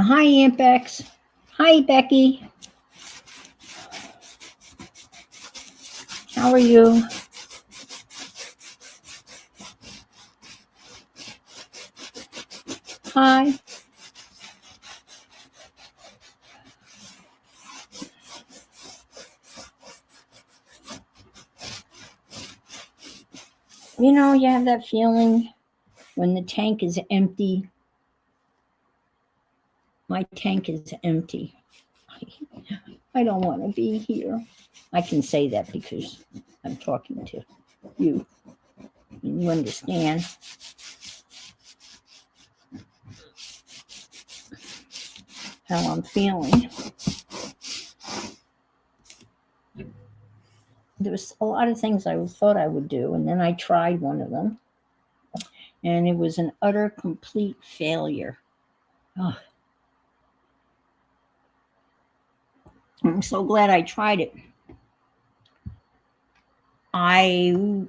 Hi, Aunt Bex. Hi, Becky. How are you? Hi. You have that feeling when the tank is empty. My tank is empty. I don't want to be here. I can say that because I'm talking to you. You understand how I'm feeling. There was a lot of things I thought I would do, and then I tried one of them, and it was an utter, complete failure. Oh, I'm so glad I tried it. I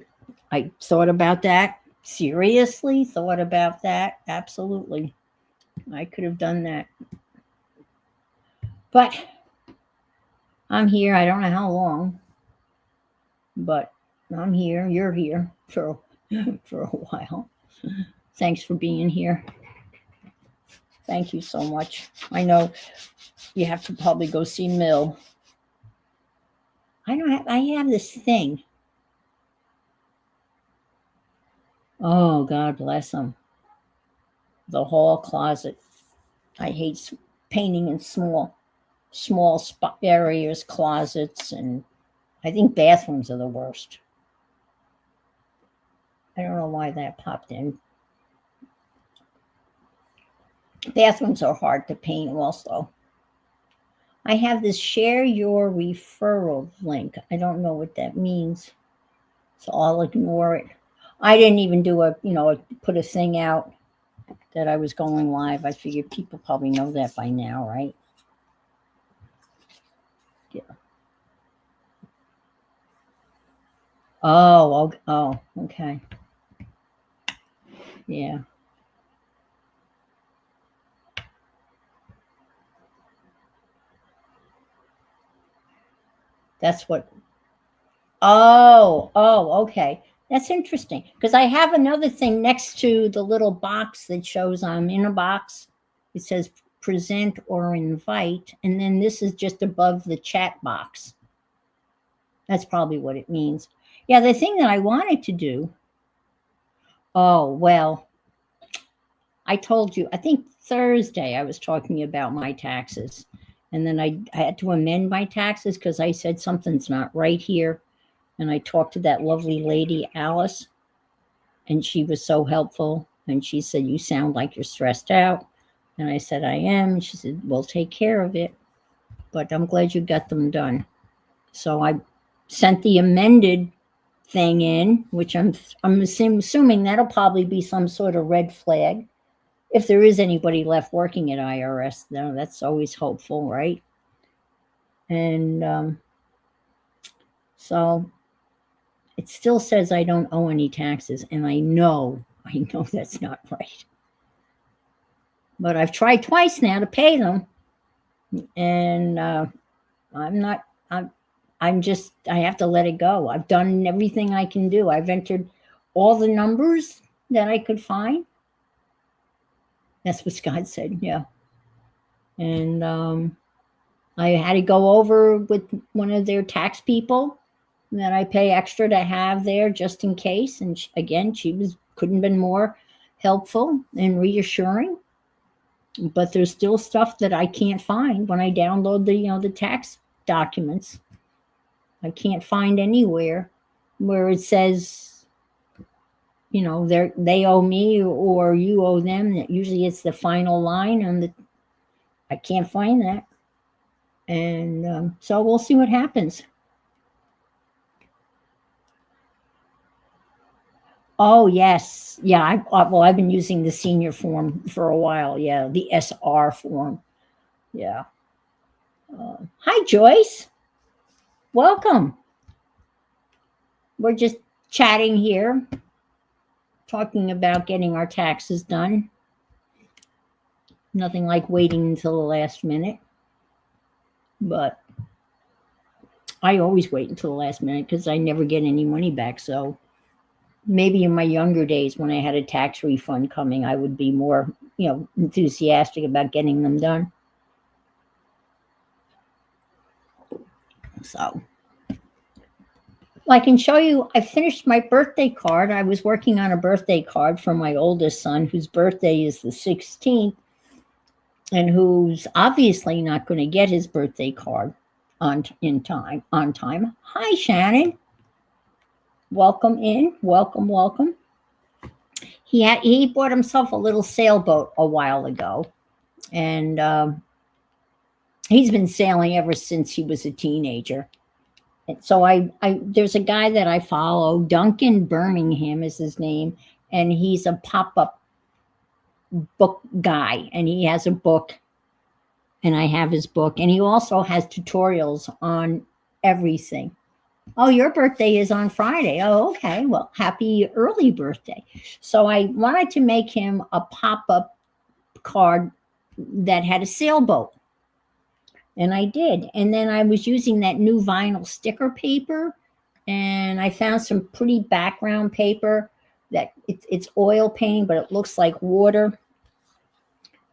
I thought about that. Seriously thought about that. Absolutely. I could have done that. But I'm here. I don't know how long, but I'm here. You're here for for a while. Thanks for being here. Thank you so much. I know you have to probably go see Mill. I have this thing. Oh, God bless him. The hall closet. I hate painting in small spot areas, closets, and I think bathrooms are the worst. I don't know why that popped in. Bathrooms are hard to paint also. I have this share your referral link. I don't know what that means, so I'll ignore it. I didn't even do put a thing out that I was going live. I figured people probably know that by now, right? Yeah. Oh, okay. Yeah. That's what. Oh, okay. That's interesting because I have another thing next to the little box that shows I'm in a box. It says present or invite, and then this is just above the chat box. That's probably what it means. Yeah, the thing that I wanted to do. Oh, well, I told you, I think Thursday I was talking about my taxes. And then I had to amend my taxes because I said something's not right here. And I talked to that lovely lady, Alice, and she was so helpful. And she said, "You sound like you're stressed out." And I said, "I am." And she said, "We'll take care of it. But I'm glad you got them done." So I sent the amended thing in, which I'm assuming that'll probably be some sort of red flag. If there is anybody left working at IRS, though, that's always hopeful, right? And so it still says I don't owe any taxes, and I know that's not right. But I've tried twice now to pay them, and I'm not. I'm just. I have to let it go. I've done everything I can do. I've entered all the numbers that I could find. That's what Scott said. Yeah, and I had to go over with one of their tax people that I pay extra to have there just in case. And again, she couldn't have been more helpful and reassuring. But there's still stuff that I can't find when I download the tax documents. I can't find anywhere where it says they owe me or you owe them. Usually it's the final line, and I can't find that. And so we'll see what happens. Oh yes, yeah. I've been using the senior form for a while. Yeah, the SR form. Yeah. Hi, Joyce. Welcome. We're just chatting here, talking about getting our taxes done. Nothing like waiting until the last minute. But I always wait until the last minute because I never get any money back. So maybe in my younger days when I had a tax refund coming, I would be more, enthusiastic about getting them done. So, well, I can show you, I finished my birthday card. I was working on a birthday card for my oldest son, whose birthday is the 16th, and who's obviously not going to get his birthday card on time. Hi, Shannon. Welcome in. Welcome. He bought himself a little sailboat a while ago, and he's been sailing ever since he was a teenager. And so I there's a guy that I follow, Duncan Birmingham is his name, and he's a pop-up book guy, and he has a book, and I have his book, and he also has tutorials on everything. Oh, your birthday is on Friday. Oh, okay. Well, happy early birthday. So I wanted to make him a pop-up card that had a sailboat. And I did. And then I was using that new vinyl sticker paper, and I found some pretty background paper that it's oil painting, but it looks like water.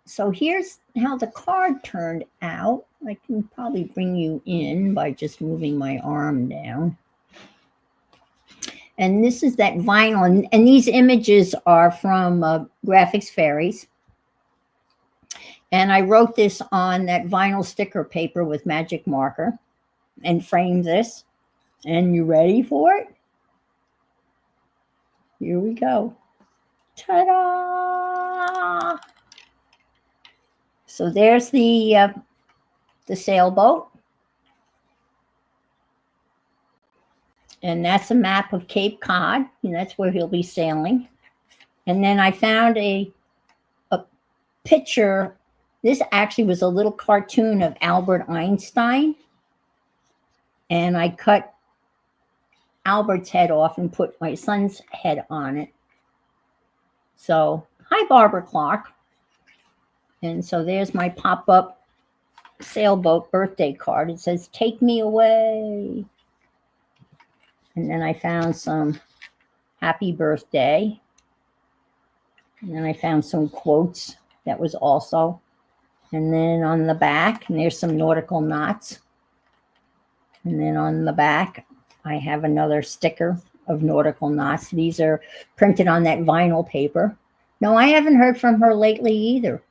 So here's how the card turned out. I can probably bring you in by just moving my arm down. And this is that vinyl. And these images are from Graphics Fairies. And I wrote this on that vinyl sticker paper with magic marker and framed this. And you ready for it? Here we go. Ta-da! So there's the sailboat. And that's a map of Cape Cod, and that's where he'll be sailing. And then I found a picture. This actually was a little cartoon of Albert Einstein. And I cut Albert's head off and put my son's head on it. So, hi, Barbara Clark. And so there's my pop-up sailboat birthday card. It says, "Take me away." And then I found some happy birthday. And then I found some quotes that was also. And then on the back, and there's some nautical knots. And then on the back, I have another sticker of nautical knots. These are printed on that vinyl paper. No, I haven't heard from her lately either.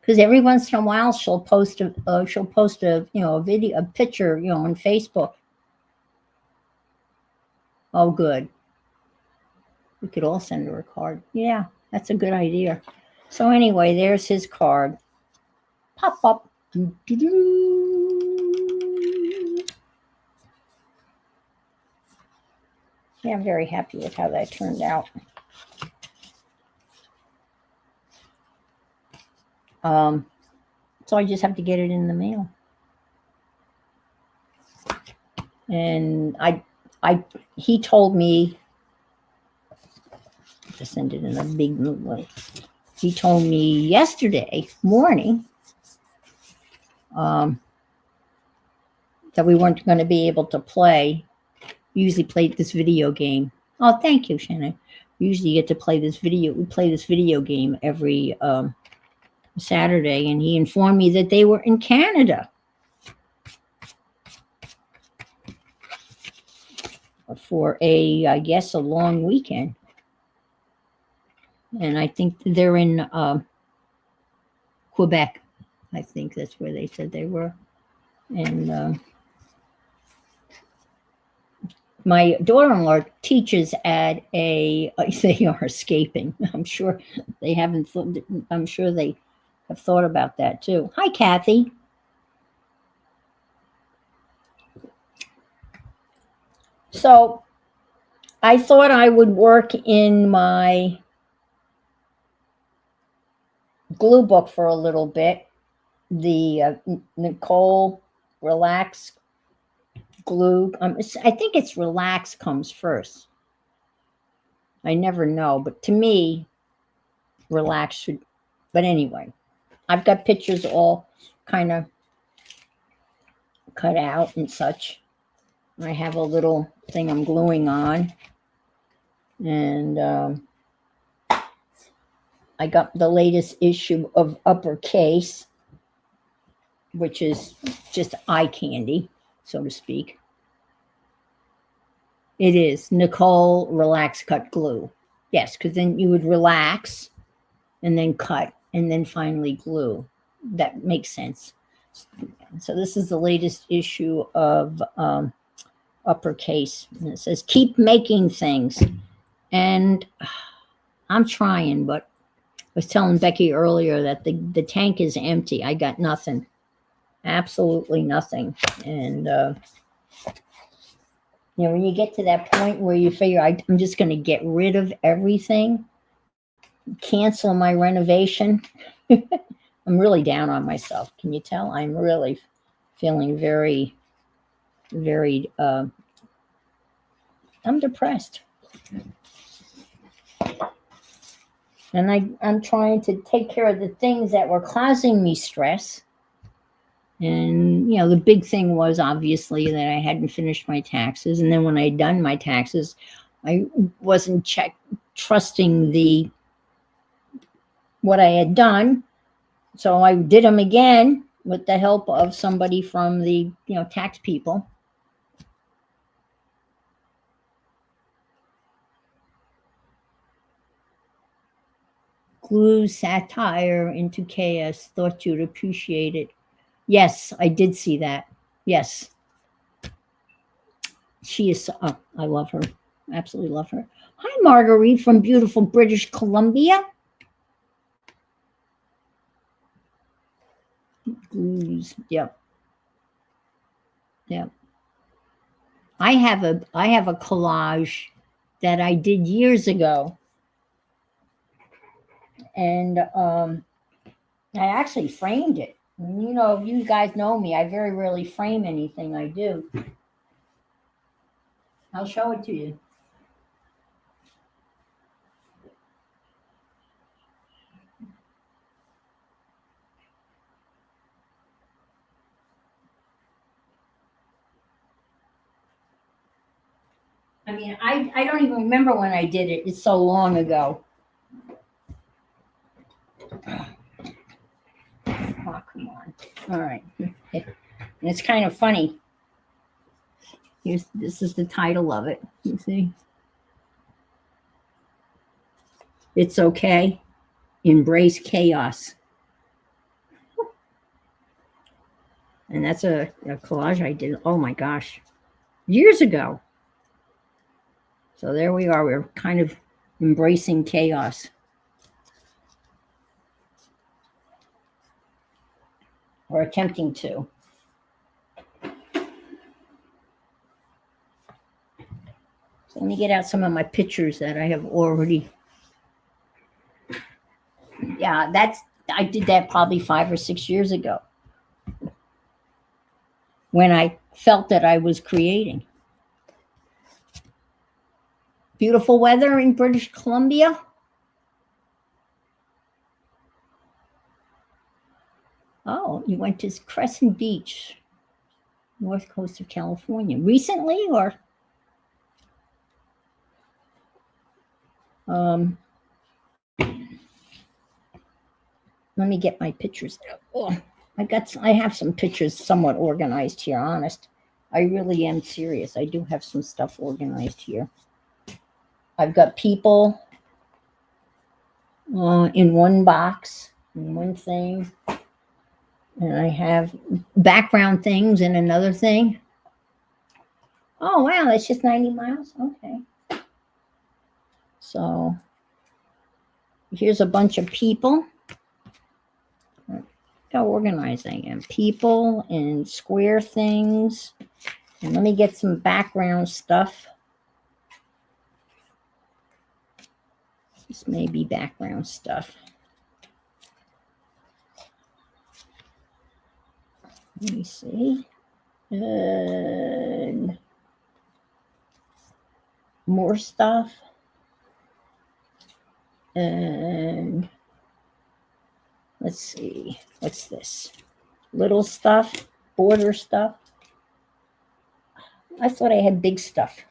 Because every once in a while she'll post a video, a picture, on Facebook. Oh, good. We could all send her a card. Yeah, that's a good idea. So anyway, there's his card. Pop up. Yeah, I'm very happy with how that turned out. So I just have to get it in the mail. And he told me to send it in a big way. He told me yesterday morning that we weren't going to be able to play. We usually played this video game. Oh, thank you, Shannon. We usually get to play this video. We play this video game every Saturday, and he informed me that they were in Canada for I guess, a long weekend. And I think they're in Quebec. I think that's where they said they were. And my daughter-in-law teaches at they are escaping. I'm sure they haven't. I'm sure they have thought about that too. Hi, Kathy. So I thought I would work in my glue book for a little bit. The Nicole Relax glue. I think it's Relax comes first. I never know, but to me, Relax should. But anyway, I've got pictures all kind of cut out and such. I have a little thing I'm gluing on. And I got the latest issue of Uppercase, which is just eye candy, so to speak. It is Nicole Relax Cut Glue. Yes, because then you would relax and then cut and then finally glue. That makes sense. So this is the latest issue of Uppercase. And it says, keep making things. And I'm trying, but I was telling Becky earlier that the tank is empty. I got nothing. Absolutely nothing. And, you know, when you get to that point where you figure I'm just going to get rid of everything, cancel my renovation, I'm really down on myself. Can you tell? I'm really feeling very, very, I'm depressed. And I'm trying to take care of the things that were causing me stress. And, you know, the big thing was obviously that I hadn't finished my taxes. And then when I had done my taxes, I wasn't trusting what I had done. So I did them again with the help of somebody from the, you know, tax people. Glue satire into chaos. Thought you'd appreciate it. Yes, I did see that. Yes. She is, oh, I love her. Absolutely love her. Hi, Marguerite from beautiful British Columbia. Glues. Yep. Yep. I have a collage that I did years ago. And I actually framed it. And, you know, you guys know me. I very rarely frame anything I do. I'll show it to you. I mean, I don't even remember when I did it. It's so long ago. Oh, come on. All right. And it's kind of funny. This is the title of it. You see? It's okay. Embrace chaos. And that's a collage I did. Oh my gosh. Years ago. So there we are. We're kind of embracing chaos. Or attempting to. So let me get out some of my pictures that I have already. Yeah, I did that probably 5 or 6 years ago when I felt that I was creating. Beautiful weather in British Columbia. Oh, you went to Crescent Beach, north coast of California. Recently, or? Let me get my pictures out. Oh, I have some pictures somewhat organized here, honest. I really am serious. I do have some stuff organized here. I've got people in one box, in one thing. And I have background things in another thing. Oh, wow, that's just 90 miles? Okay. So here's a bunch of people. Look how organized I am. People and square things. And let me get some background stuff. This may be background stuff. Let me see. And more stuff. And Let's see. What's this? Little stuff, border stuff. I thought I had big stuff.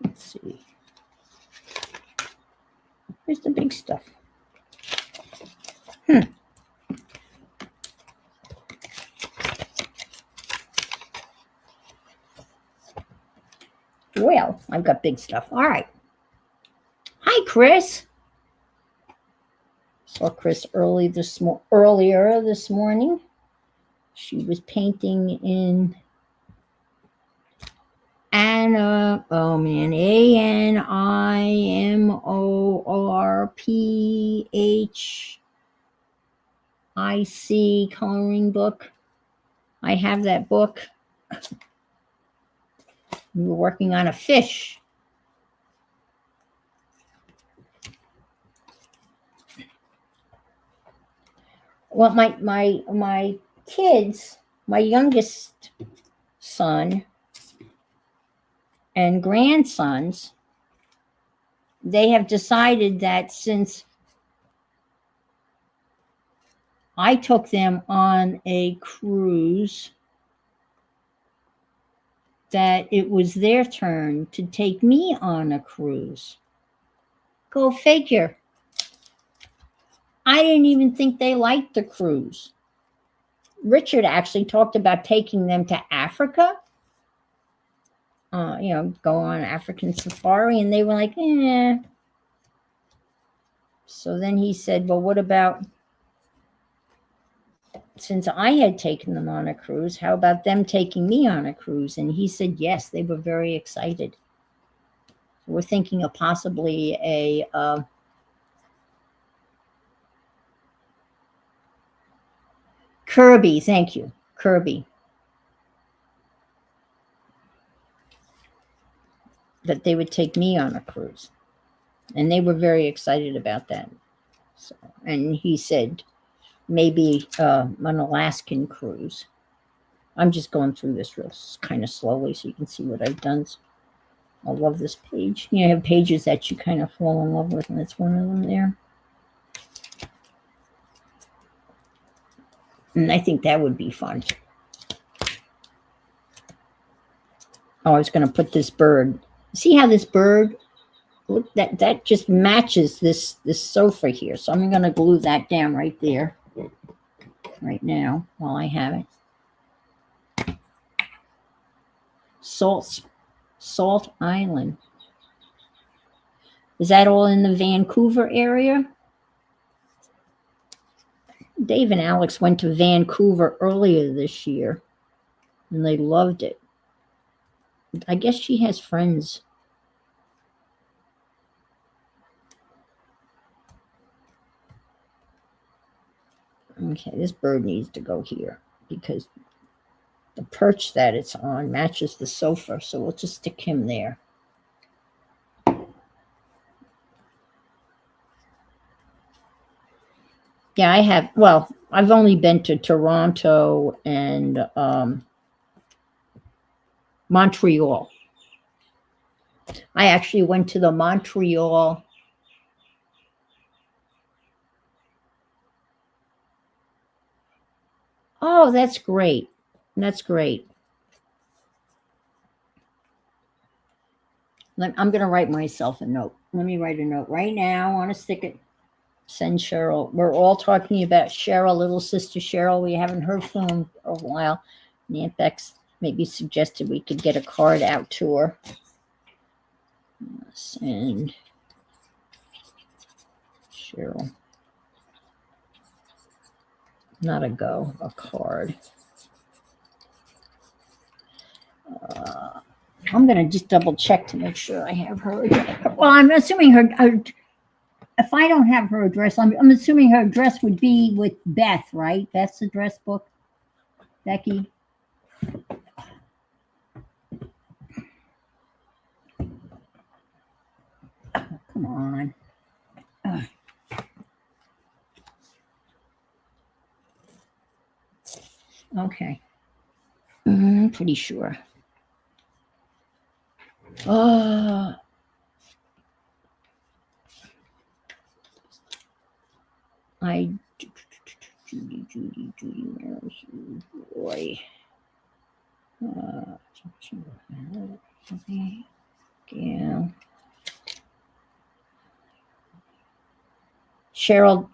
Let's see. Here's the big stuff. Well, I've got big stuff. All right. Hi, Chris. Saw Chris earlier this morning. She was painting in Anna. Oh man, ANIMORPHIC coloring book. I have that book. We were working on a fish. Well, my kids, my youngest son and grandsons, they have decided that since I took them on a cruise, that it was their turn to take me on a cruise. Go figure. I didn't even think they liked the cruise. Richard actually talked about taking them to Africa, go on African safari, and they were like, eh. So then he said, well, what about, since I had taken them on a cruise, how about them taking me on a cruise? And he said, yes, they were very excited. We're thinking of possibly a Kirby, thank you, Kirby. That they would take me on a cruise. And they were very excited about that. So, and he said maybe an Alaskan cruise. I'm just going through this real kind of slowly so you can see what I've done. I love this page. You have pages that you kind of fall in love with, and that's one of them there. And I think that would be fun. Oh, I was going to put this bird. See how this bird, look, that just matches this sofa here. So I'm going to glue that down right there, right now, while I have it. Salt Island. Is that all in the Vancouver area? Dave and Alex went to Vancouver earlier this year, and they loved it. I guess she has friends. Okay, this bird needs to go here because the perch that it's on matches the sofa, so we'll just stick him there. Yeah, I've only been to Toronto and Montreal. I actually went to the Montreal Oh, that's great. That's great. I'm going to write myself a note. Let me write a note right now. I want to stick it. Send Cheryl. We're all talking about Cheryl, little sister Cheryl. We haven't heard from her for a while. Aunt Bex maybe suggested we could get a card out to her. Send Cheryl. Not a card. I'm going to just double check to make sure I have her. Well, I'm assuming her. If I don't have her address, I'm assuming her address would be with Beth, right? Beth's address book. Becky. Oh, come on. Okay. I'm pretty sure. Judy, boy. Yeah. Cheryl,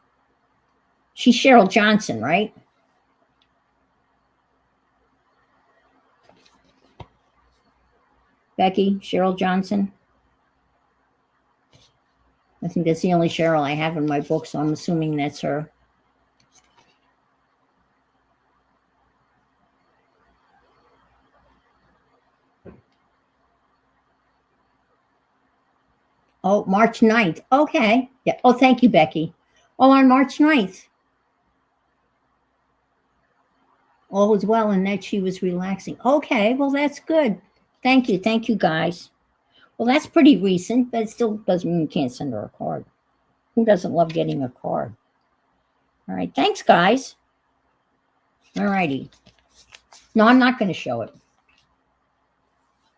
she's Cheryl Johnson, right? Becky, Cheryl Johnson. I think that's the only Cheryl I have in my book, so I'm assuming that's her. Oh, March 9th. Okay. Yeah. Oh, thank you, Becky. Oh, on March 9th. All was well and that she was relaxing. Okay, well, that's good. Thank you. Thank you, guys. Well, that's pretty recent, but it still doesn't mean you can't send her a card. Who doesn't love getting a card? All right. Thanks, guys. All righty. No, I'm not going to show it.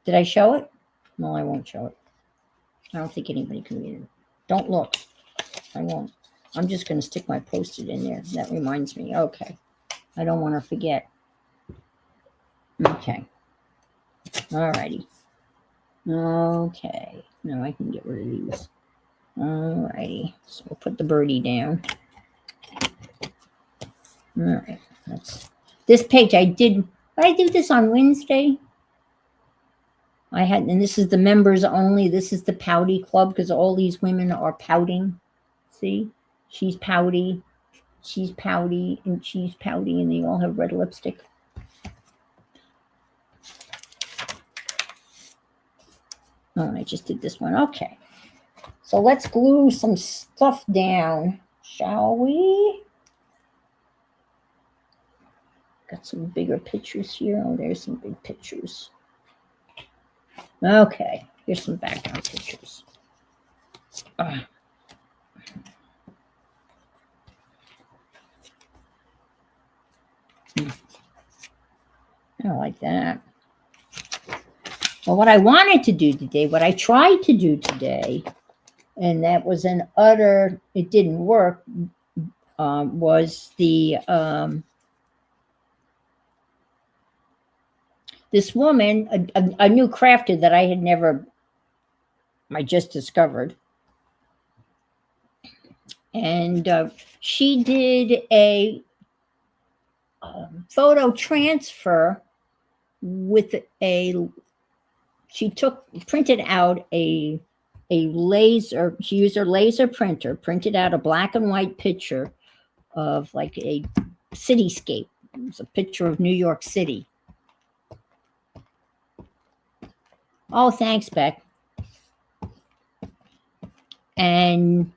Did I show it? No, I won't show it. I don't think anybody can read it. Don't look. I won't. I'm just going to stick my Post-it in there. That reminds me. Okay. I don't want to forget. Okay. All righty. Okay. Now I can get rid of these. All righty. So we'll put the birdie down. All right. That's this page. I do this on Wednesday. And this is the members only. This is the pouty club because all these women are pouting. See? She's pouty. She's pouty, and she's pouty, and they all have red lipstick. Oh, I just did this one. Okay. So let's glue some stuff down, shall we? Got some bigger pictures here. Oh, there's some big pictures. Okay. Here's some background pictures. I don't like that. Well, what I wanted to do today, what I tried to do today, and that was it didn't work, was this woman, a new crafter that I just discovered. And she did a photo transfer with she printed out a laser, she used her laser printer, printed out a black and white picture of like a cityscape. It was a picture of New York City. Oh, thanks, Beck. And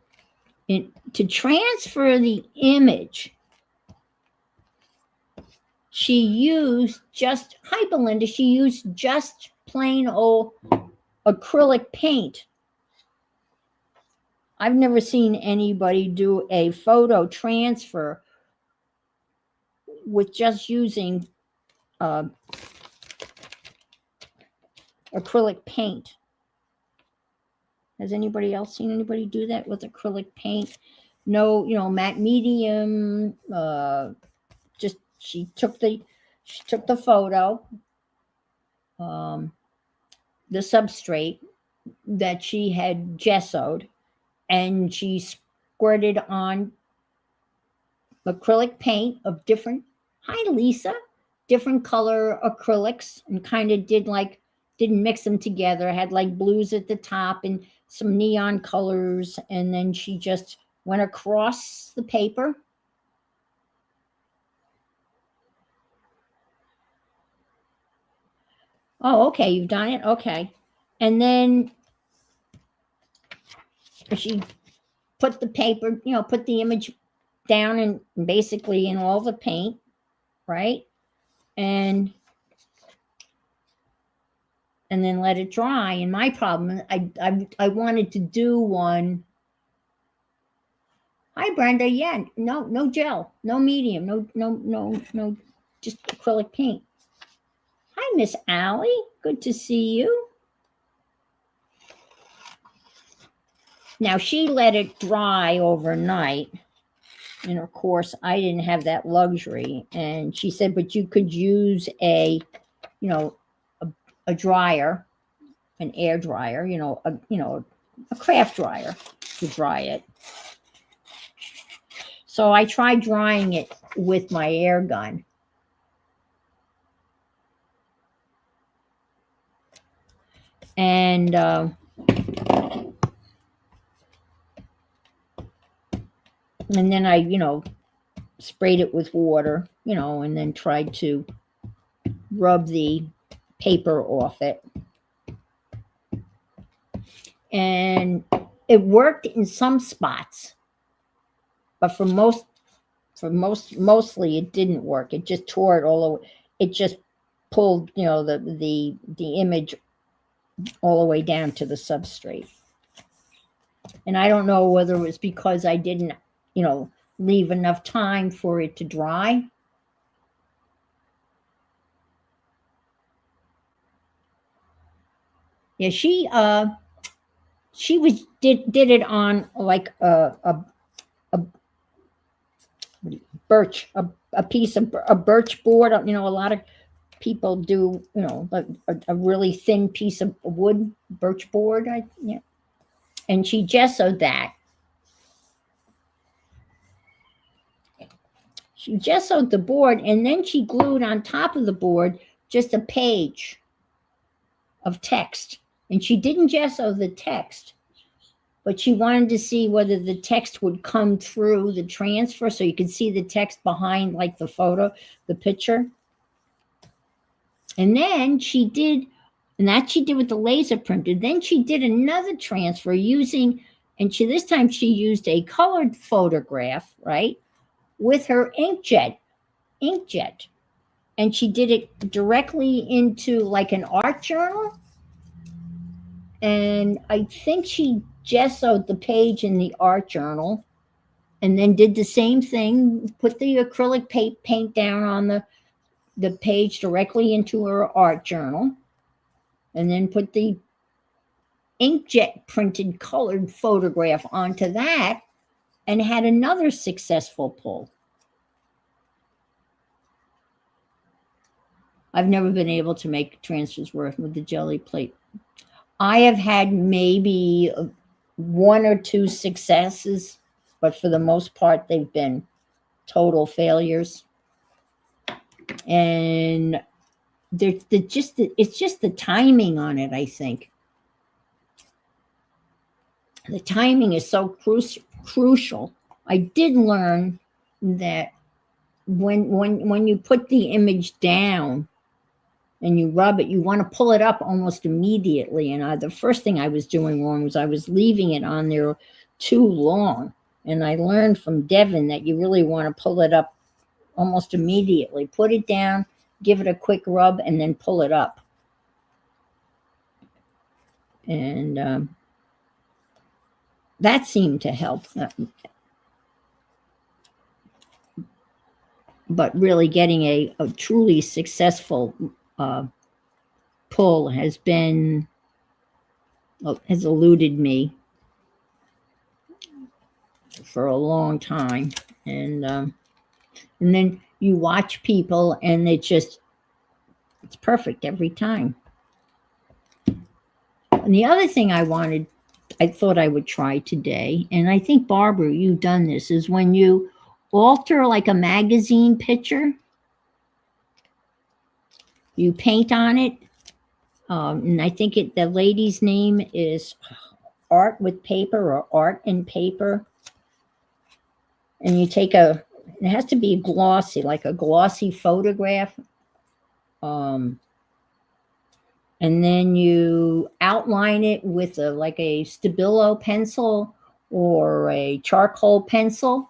to transfer the image, she used hi Belinda, she used just plain old acrylic paint. I've never seen anybody do a photo transfer with just using acrylic paint. Has anybody else seen anybody do that with acrylic paint? No, matte medium, just she took the photo, the substrate that she had gessoed, and she squirted on acrylic paint of different, hi Lisa, different color acrylics, and kind of didn't mix them together, had like blues at the top and some neon colors, and then she just went across the paper. Oh, okay, you've done it? Okay. And then she put the paper, put the image down and basically in all the paint, right? And then let it dry. And my problem, I wanted to do one. Hi, Brenda. Yeah, no gel, no medium, no, just acrylic paint. Hi, Miss Allie. Good to see you. Now, she let it dry overnight. And of course, I didn't have that luxury. And she said, but you could use a, you know, a dryer, an air dryer, a craft dryer to dry it. So I tried drying it with my air gun. And then I, sprayed it with water, and then tried to rub the paper off it. And it worked in some spots, but mostly it didn't work. It just tore it all over. It just pulled, the image all the way down to the substrate. And I don't know whether it was because I didn't, leave enough time for it to dry. Yeah, she did it on like a birch, a piece of a birch board. A lot of people do, a really thin piece of wood, birch board. And she gessoed that. She gessoed the board, and then she glued on top of the board just a page of text. And she didn't gesso the text, but she wanted to see whether the text would come through the transfer, so you could see the text behind, like the photo, the picture. And then she did with the laser printer. Then she did another transfer this time she used a colored photograph, right, with her inkjet. And she did it directly into like an art journal. And I think she gessoed the page in the art journal, and then did the same thing, put the acrylic paint down on the page directly into her art journal, and then put the inkjet printed colored photograph onto that, and had another successful pull. I've never been able to make transfers work with the jelly plate. I have had maybe one or two successes, but for the most part, they've been total failures. And it's just the timing on it, I think. The timing is so crucial. I did learn that when you put the image down and you rub it, you want to pull it up almost immediately. And the first thing I was doing wrong was I was leaving it on there too long. And I learned from Devin that you really want to pull it up almost immediately. Put it down, give it a quick rub, and then pull it up. And that seemed to help. But really getting a truly successful pull has eluded me for a long time. And then you watch people, and it's perfect every time. And the other thing I thought I would try today, and I think, Barbara, you've done this, is when you alter like a magazine picture, you paint on it. And I think the lady's name is Art with Paper, or Art and Paper. And you take it has to be glossy, like a glossy photograph. And then you outline it with like a Stabilo pencil or a charcoal pencil.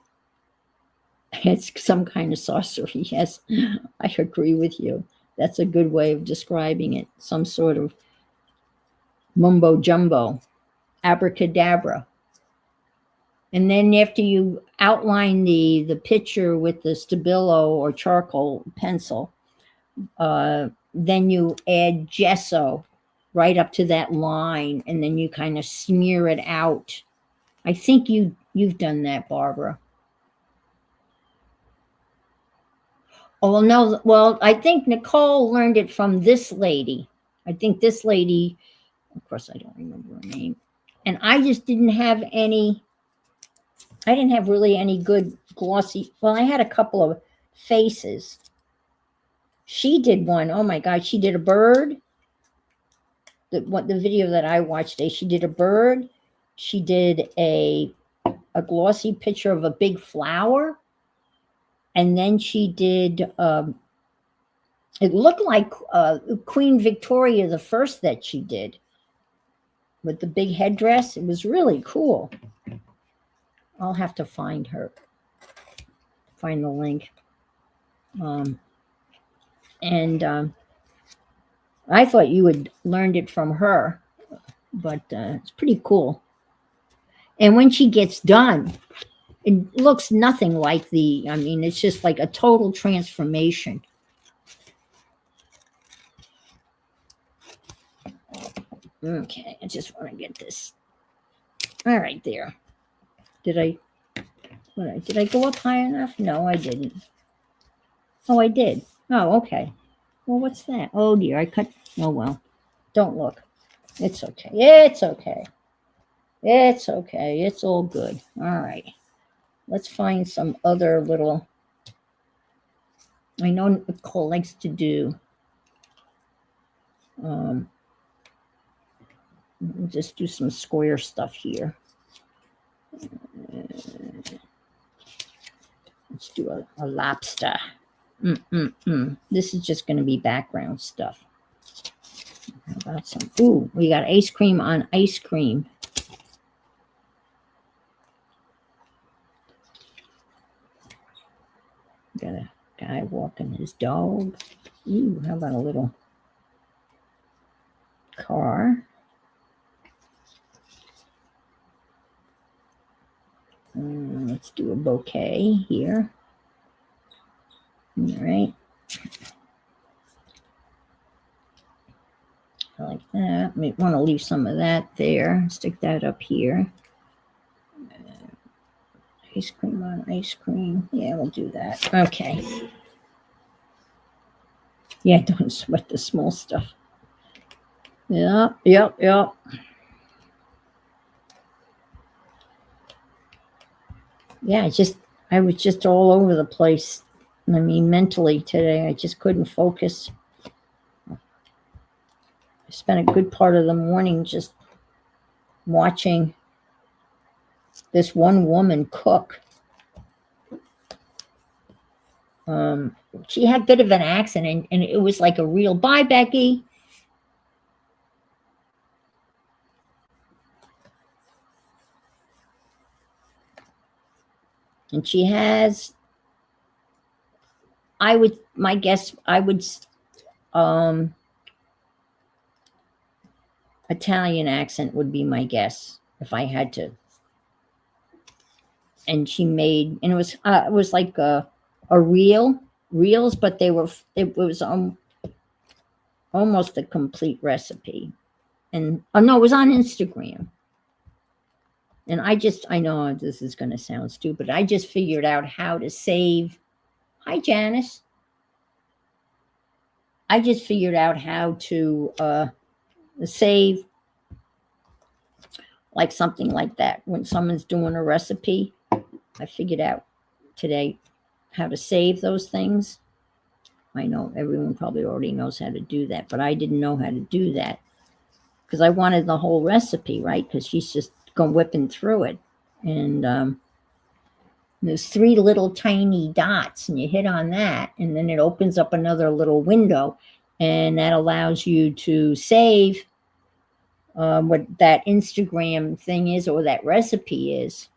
It's some kind of sorcery. Yes, I agree with you. That's a good way of describing it. Some sort of mumbo jumbo, abracadabra. And then after you outline the picture with the Stabilo or charcoal pencil, then you add gesso right up to that line, and then you kind of smear it out. I think you've done that, Barbara. Oh, no. Well, I think Nicole learned it from this lady. I think this lady, of course, I don't remember her name. And I just didn't have any, I didn't have really any good glossy. Well, I had a couple of faces. She did one. Oh my God. She did a bird. The video that I watched today, she did a bird. She did a glossy picture of a big flower. And then she did, it looked like Queen Victoria the First that she did with the big headdress. It was really cool. I'll have to find her, find the link. And I thought you had learned it from her, but it's pretty cool. And when she gets done, it looks nothing like I mean, it's just like a total transformation. Okay, I just want to get this. All right, there. Did I go up high enough? No, I didn't. Oh, I did. Oh, okay. Well, what's that? Oh dear, I cut. Oh well, don't look. It's okay. It's okay. It's okay. It's all good. All right. Let's find some other little. I know Nicole likes to do. We'll just do some square stuff here. Let's do a lobster. This is just going to be background stuff. How about some? Ooh, we got ice cream on ice cream. Got a guy walking his dog. Ooh, how about a little car? Let's do a bouquet here. All right. I like that. We want to leave some of that there. Stick that up here. Ice cream on ice cream. Yeah, we'll do that. Okay. Yeah, don't sweat the small stuff. Yep. Yeah, I was just all over the place. I mean, mentally today, I just couldn't focus. I spent a good part of the morning just watching this one woman cook. She had a bit of an accent, and it was like a real, bye, Becky. And she has, my guess, Italian accent would be my guess if I had to. And she made, and it was like a reels, but it was almost a complete recipe. And no, it was on Instagram. And I know this is going to sound stupid. I just figured out how to save. Hi, Janice. I just figured out how to save like something like that. When someone's doing a recipe, I figured out today how to save those things. I know everyone probably already knows how to do that, but I didn't know how to do that because I wanted the whole recipe, right? Because she's just going whipping through it. And there's 3 little tiny dots, and you hit on that, and then it opens up another little window, and that allows you to save what that Instagram thing is or that recipe is,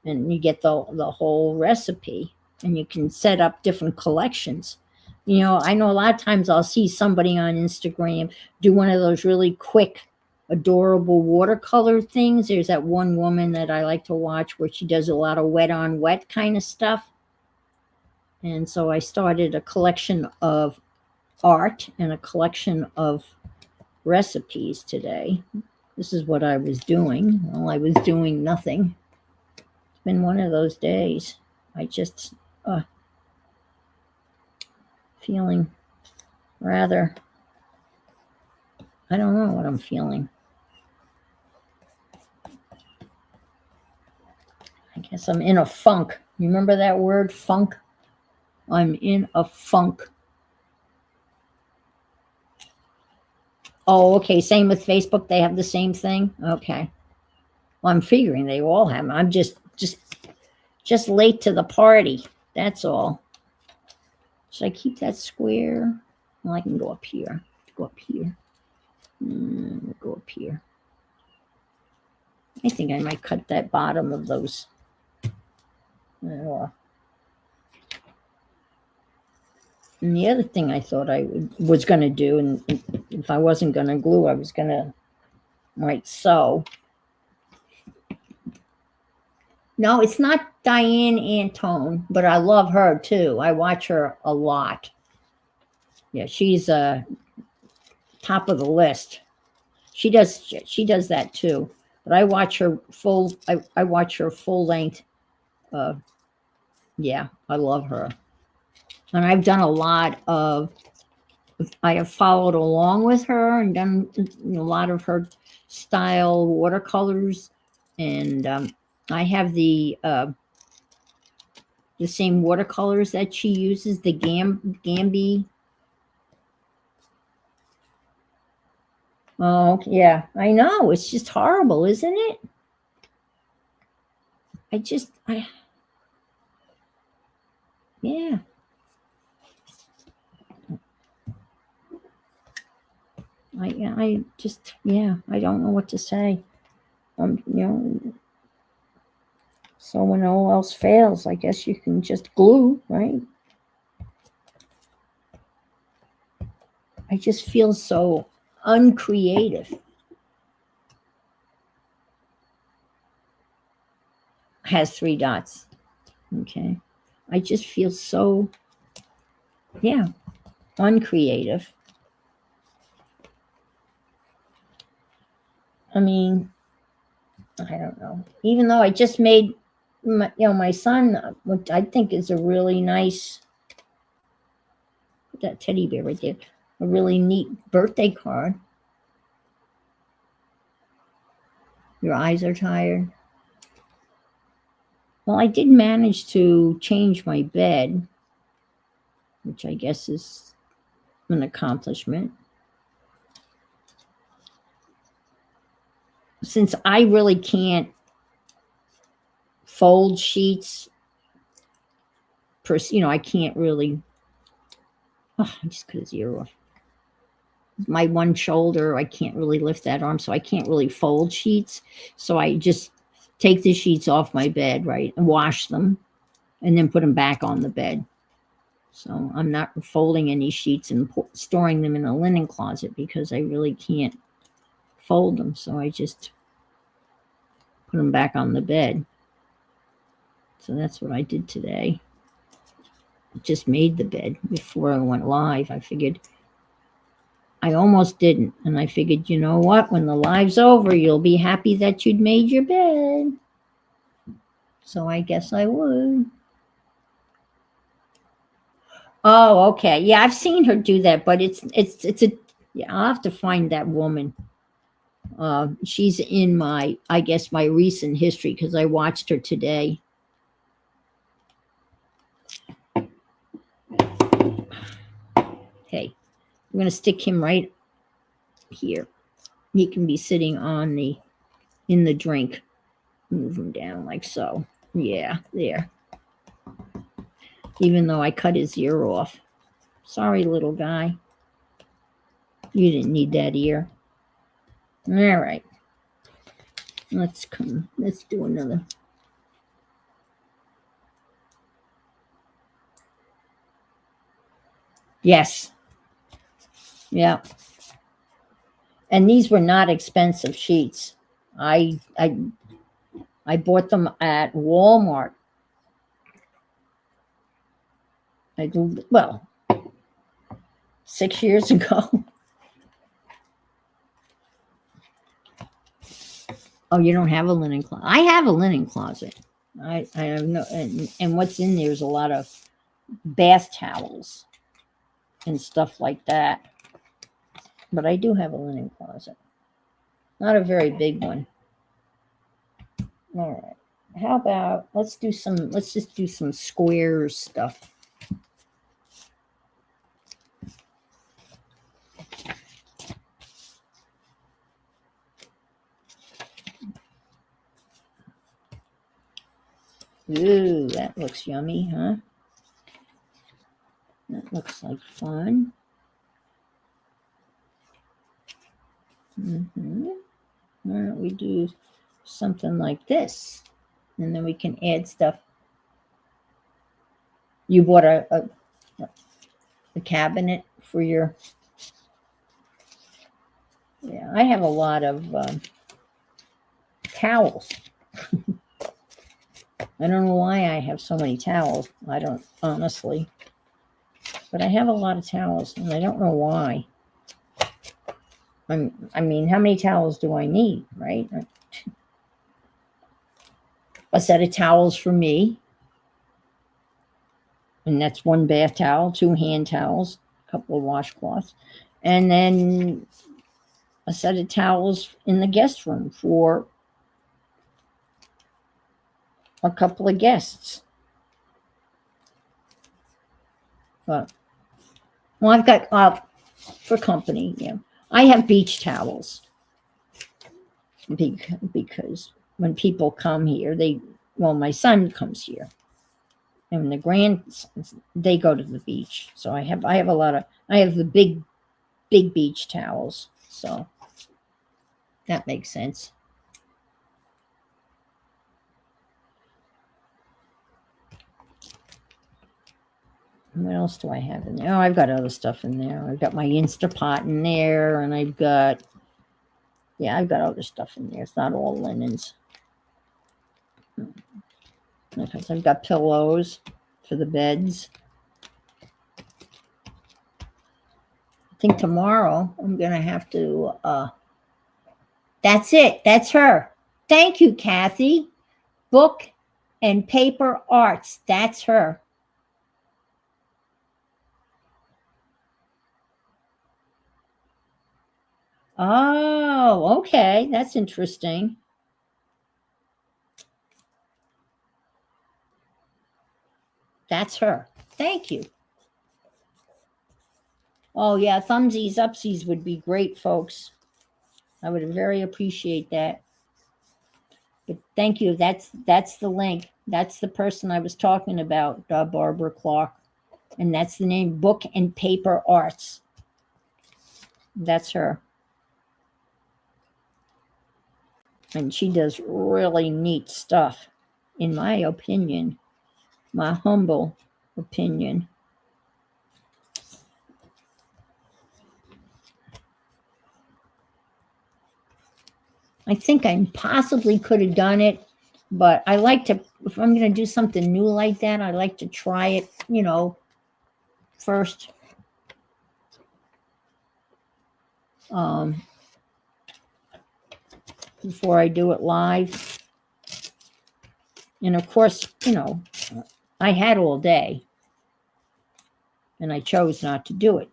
and you get the whole recipe, and you can set up different collections. You know, I know a lot of times I'll see somebody on Instagram do one of those really quick, adorable watercolor things. There's that one woman that I like to watch where she does a lot of wet on wet kind of stuff. And so I started a collection of art and a collection of recipes today. This is what I was doing. Well, I was doing nothing. It's been one of those days. I just feeling rather, I don't know what I'm feeling. I guess I'm in a funk. You remember that word, funk? I'm in a funk. Oh, okay. Same with Facebook. They have the same thing. Okay. Well, I'm figuring they all have. I'm just late to the party. That's all. Should I keep that square? Well, I can go up here. Go up here. Go up here. I think I might cut that bottom of those. And the other thing I thought I was going to do, and if I wasn't going to glue, I was going to might sew. No, it's not Diane Antone, but I love her too. I watch her a lot. Yeah, she's top of the list. She does that too. But I watch her full. I watch her full length. Yeah, I love her, and I've done a lot of. I have followed along with her and done a lot of her style watercolors, and I have the same watercolors that she uses, the Gambi. Oh, yeah, I know. It's just horrible, isn't it? Yeah. I just, yeah, I don't know what to say. So when all else fails, I guess you can just glue, right? I just feel so uncreative. Has 3 dots. Okay. I just feel so, yeah, uncreative. I mean, I don't know. Even though I just made, my son, what I think is a really nice, put that teddy bear right there, a really neat birthday card. Your eyes are tired. Well, I did manage to change my bed, which I guess is an accomplishment. Since I really can't fold sheets, I can't really, I just cut his ear off. My one shoulder, I can't really lift that arm, so I can't really fold sheets. So I just take the sheets off my bed, right, and wash them, and then put them back on the bed. So I'm not folding any sheets and storing them in a linen closet because I really can't fold them. So I just put them back on the bed. So that's what I did today. Just made the bed before I went live. I figured I almost didn't. And I figured, you know what? When the live's over, you'll be happy that you'd made your bed. So I guess I would. Oh, okay. Yeah, I've seen her do that, but it's a, yeah, I'll have to find that woman. She's in my, I guess, my recent history because I watched her today. Okay, I'm going to stick him right here. He can be sitting on in the drink. Move him down like so. Yeah, there. Even though I cut his ear off. Sorry, little guy. You didn't need that ear. All right. Let's do another. Yes. Yeah. And these were not expensive sheets. I bought them at Walmart. Well, 6 years ago. Oh, you don't have a linen closet? I have a linen closet. I have no, and what's in there is a lot of bath towels. and stuff like that. But I do have a linen closet. Not a very big one. All right. How about let's just do some squares stuff. Ooh, that looks yummy, huh? That looks like fun. Why don't we do something like this? And then we can add stuff. You bought a cabinet for your... Yeah, I have a lot of towels. I don't know why I have so many towels. I don't, honestly. But I have a lot of towels, and I don't know why. I mean, how many towels do I need, right? A set of towels for me. And that's one bath towel, 2 hand towels, a couple of washcloths. And then a set of towels in the guest room for a couple of guests. Well, I've got for company. Yeah, I have beach towels because when people come here, my son comes here, and the grandsons, they go to the beach. So I have the big beach towels. So that makes sense. What else do I have in there? Oh, I've got other stuff in there. I've got my Instapot in there, and I've got other stuff in there. It's not all linens. Because I've got pillows for the beds. I think tomorrow I'm going to have to, that's it. That's her. Thank you, Kathy. Book and Paper Arts. That's her. Oh, okay. That's interesting. That's her. Thank you. Oh, yeah. Thumbsies, upsies would be great, folks. I would very appreciate that. But thank you. That's the link. That's the person I was talking about, Barbara Clark. And that's the name, Book and Paper Arts. That's her. And she does really neat stuff, in my opinion, my humble opinion. I think I possibly could have done it, but I like to, if I'm going to do something new like that, I like to try it, first. Before I do it live. And of course, I had all day, and I chose not to do it.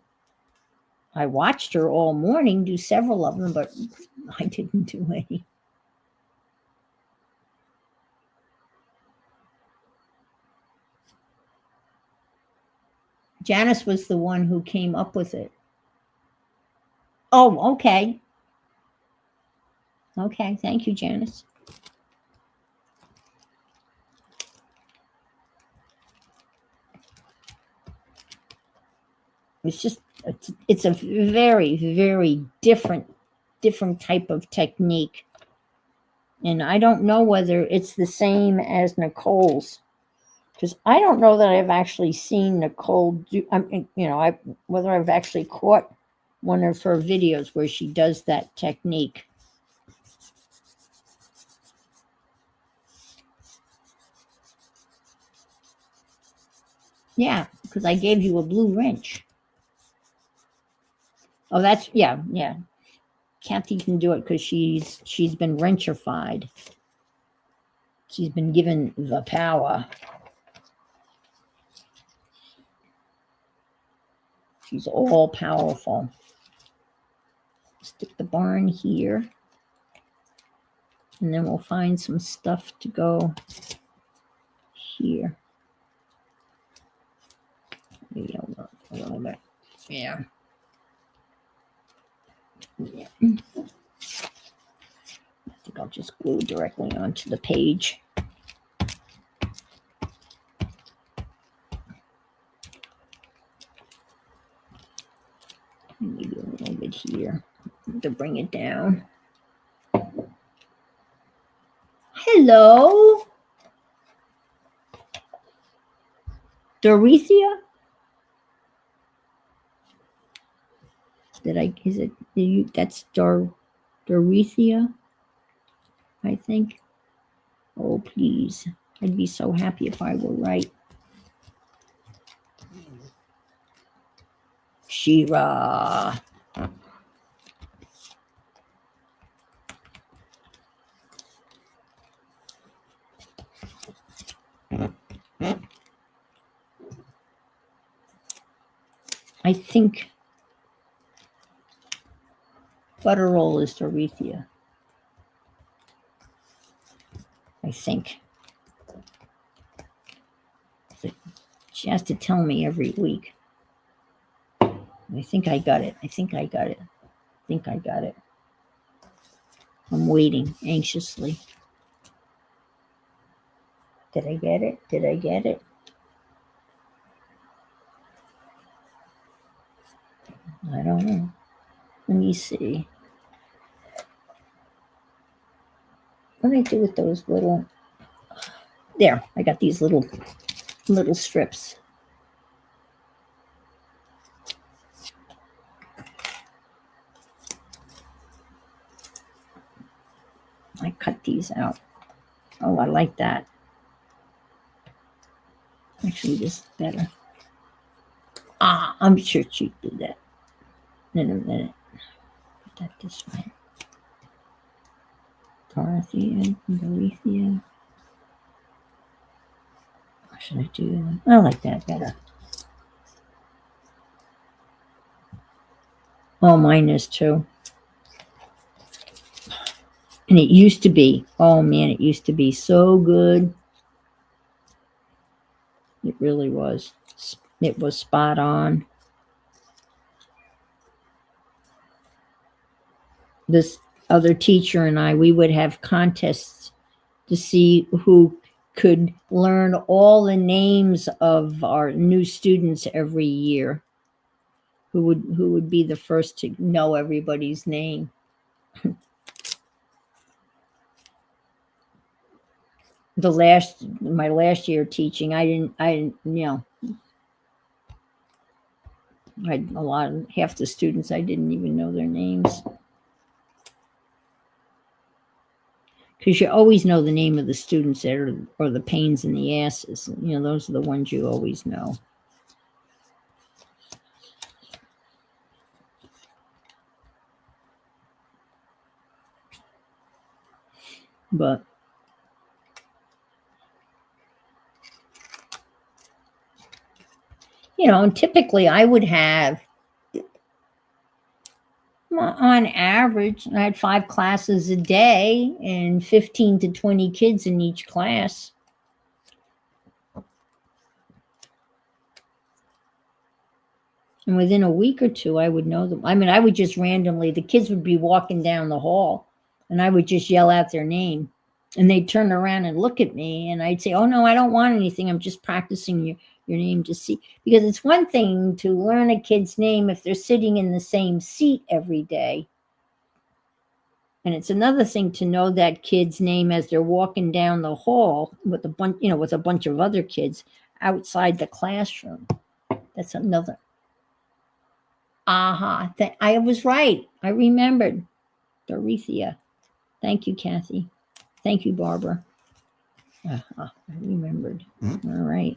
I watched her all morning do several of them, but I didn't do any. Janice was the one who came up with it. Oh, okay. Okay, thank you, Janice. It's a very, very different type of technique. And I don't know whether it's the same as Nicole's, because I don't know that I've actually seen Nicole do, whether I've actually caught one of her videos where she does that technique. Yeah, because I gave you a blue wrench. Oh, that's, yeah. Kathy can do it because she's been wrenchified. She's been given the power. She's all powerful. Stick the barn here. And then we'll find some stuff to go here. Maybe a little bit. Yeah. Yeah. I think I'll just glue directly onto the page. Maybe a little bit here to bring it down. Hello, Dorothea. That's Dorothea, I think. Oh, please. I'd be so happy if I were right. Shira. I think Butterroll is Dorothea. I think. She has to tell me every week. I think I got it. I'm waiting anxiously. Did I get it? I don't know. Let me see. What do I do with those little... There, I got these little strips. I cut these out. Oh, I like that. Actually, this is better. I'm sure she did that. In a minute. Put that this way. Dorothea. What should I do? I like that better. Oh, mine is too. And it used to be, oh man, it used to be so good. It really was. It was spot on. This other teacher and I, we would have contests to see who could learn all the names of our new students every year. Who would be the first to know everybody's name. My last year teaching, I didn't, I had half the students, I didn't even know their names. Because you always know the name of the students that are the pains in the asses. Those are the ones you always know. But and typically I would have, on average, I had 5 classes a day and 15 to 20 kids in each class. And within a week or two, I would know them. I mean, I would just randomly, the kids would be walking down the hall and I would just yell out their name and they'd turn around and look at me and I'd say, oh no, I don't want anything. I'm just practicing your name to see. Because it's one thing to learn a kid's name if they're sitting in the same seat every day. And it's another thing to know that kid's name as they're walking down the hall with a bunch of other kids outside the classroom. That's another. I was right. I remembered. Dorothea. Thank you, Kathy. Thank you, Barbara. I remembered. All right.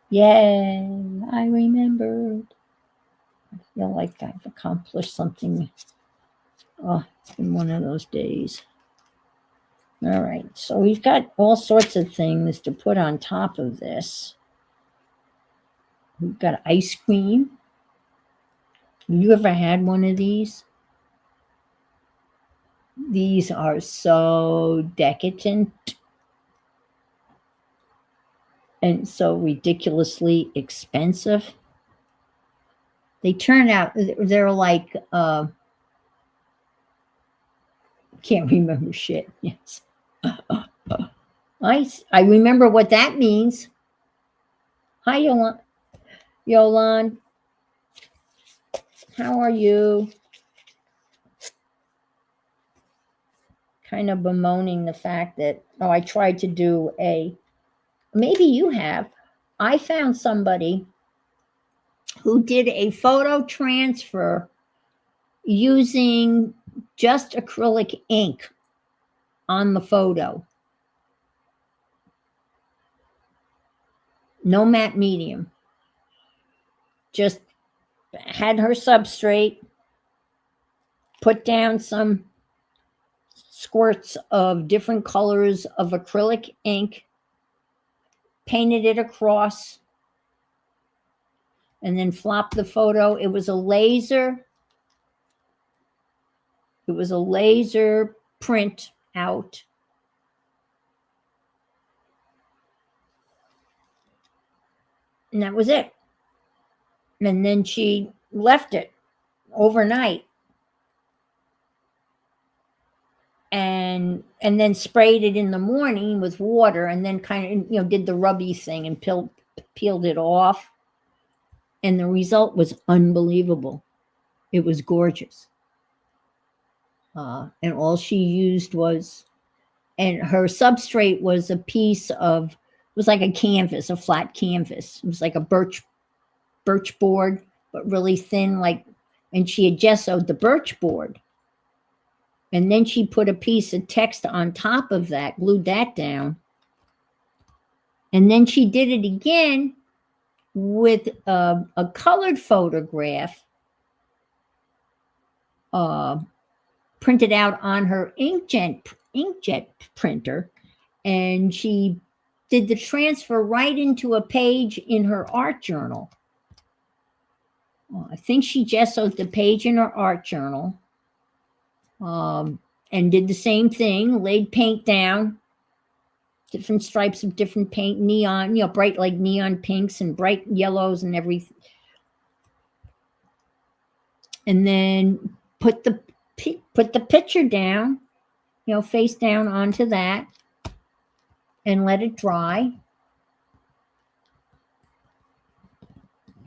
Yay, I remembered. I feel like I've accomplished something. Oh, it's been one of those days. All right, so we've got all sorts of things to put on top of this. We've got ice cream. You ever had one of these? These are so decadent and so ridiculously expensive. They turn out they're like can't remember shit. Yes. I remember what that means. Hi, Yolan. How are you? Kind of bemoaning the fact that, I tried to do maybe you have. I found somebody who did a photo transfer using just acrylic ink on the photo. No matte medium. Just had her substrate, put down some squirts of different colors of acrylic ink, painted it across, and then flopped the photo. It was a laser. It was a laser print out. And that was it. And then she left it overnight and then sprayed it in the morning with water and then kind of, did the rubby thing and peeled it off. And the result was unbelievable. It was gorgeous. And all she used was, and her substrate was a piece of, it was like a canvas, a flat canvas. It was like a birch board, but really thin, and she had gessoed the birch board. And then she put a piece of text on top of that, glued that down. And then she did it again with a colored photograph printed out on her inkjet printer. And she did the transfer right into a page in her art journal. I think she gessoed the page in her art journal. And did the same thing, laid paint down, different stripes of different paint, neon, bright like neon pinks and bright yellows and everything. And then put the picture down, face down onto that and let it dry.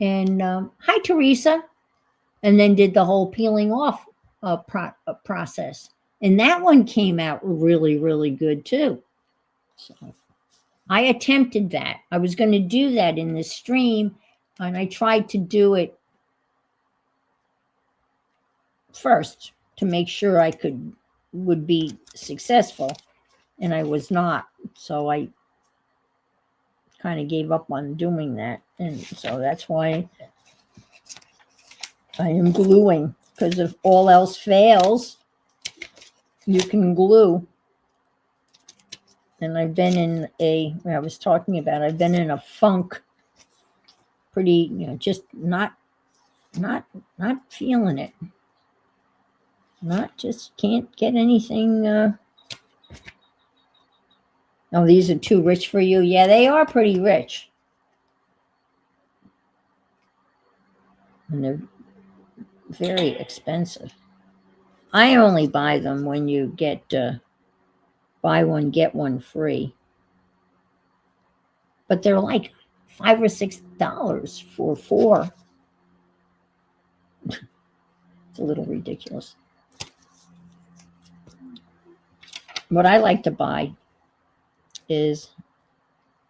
And hi, Teresa. And then did the whole peeling off process. And that one came out really, really good too. So I attempted that. I was going to do that in the stream, and I tried to do it first to make sure I would be successful, and I was not. So I kind of gave up on doing that. And so that's why I am gluing, because if all else fails, you can glue. And I've been in I've been in a funk, pretty, just not feeling it. Just can't get anything. Oh, these are too rich for you. Yeah, they are pretty rich. And they're very expensive. I only buy them when you get buy one, get one free. But they're like $5 or $6 for 4. It's a little ridiculous. What I like to buy is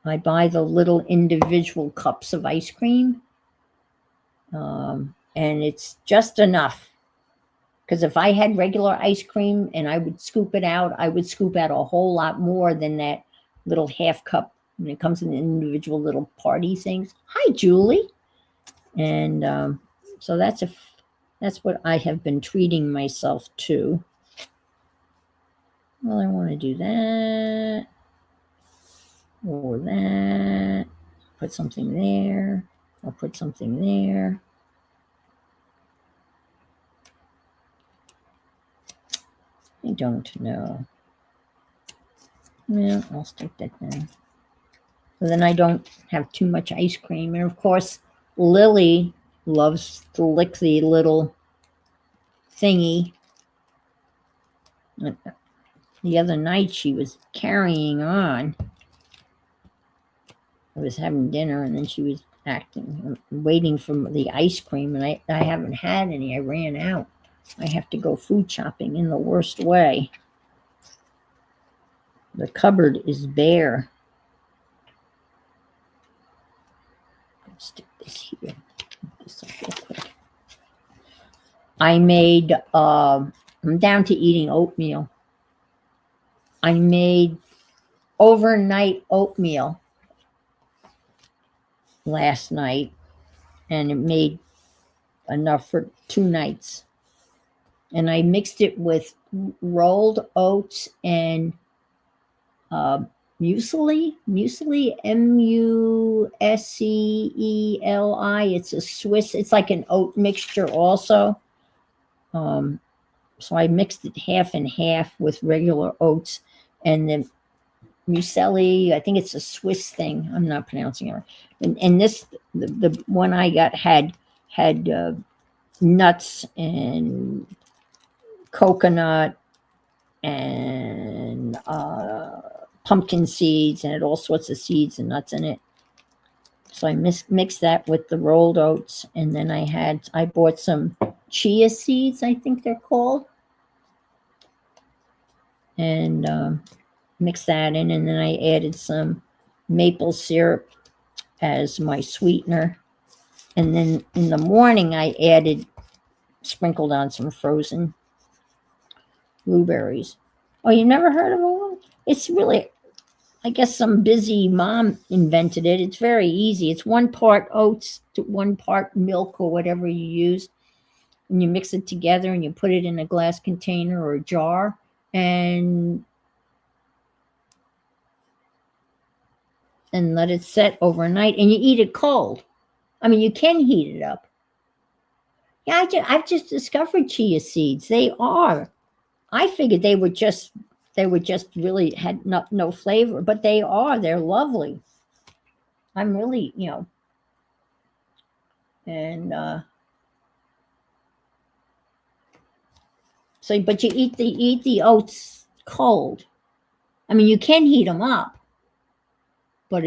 I buy the little individual cups of ice cream. And it's just enough. Because if I had regular ice cream and I would scoop it out, I would scoop out a whole lot more than that little half cup when it comes in individual little party things. Hi, Julie. And so that's what I have been treating myself to. Well, I want to do that or that. Put something there. I'll put something there. don't know. Yeah, I'll stick that there. So then I don't have too much ice cream. And of course, Lily loves to lick the little thingy. The other night she was carrying on. I was having dinner and then she was waiting for the ice cream, and I haven't had any. I ran out. I have to go food shopping in the worst way. The cupboard is bare. Let's stick this here. This up real quick. I made, I'm down to eating oatmeal. I made overnight oatmeal last night, and it made enough for 2 nights. And I mixed it with rolled oats and muesli, Musceli. It's a Swiss, it's like an oat mixture also. So I mixed it half and half with regular oats, and then Musceli, I think it's a Swiss thing. I'm not pronouncing it right. And this, the one I got had nuts and coconut and pumpkin seeds, and had all sorts of seeds and nuts in it. So I mixed that with the rolled oats, and then I bought some chia seeds, I think they're called, and mixed that in, and then I added some maple syrup as my sweetener, and then in the morning I sprinkled on some frozen blueberries. Oh, you never heard of it? It's really, I guess some busy mom invented it. It's very easy. It's 1 part oats to 1 part milk or whatever you use, and you mix it together and you put it in a glass container or a jar, and let it set overnight, and you eat it cold. I mean, you can heat it up. Yeah, I've just discovered chia seeds. I figured they were just really had no flavor, but they're lovely. I'm really, and so, but you eat the oats cold. I mean, you can heat them up, but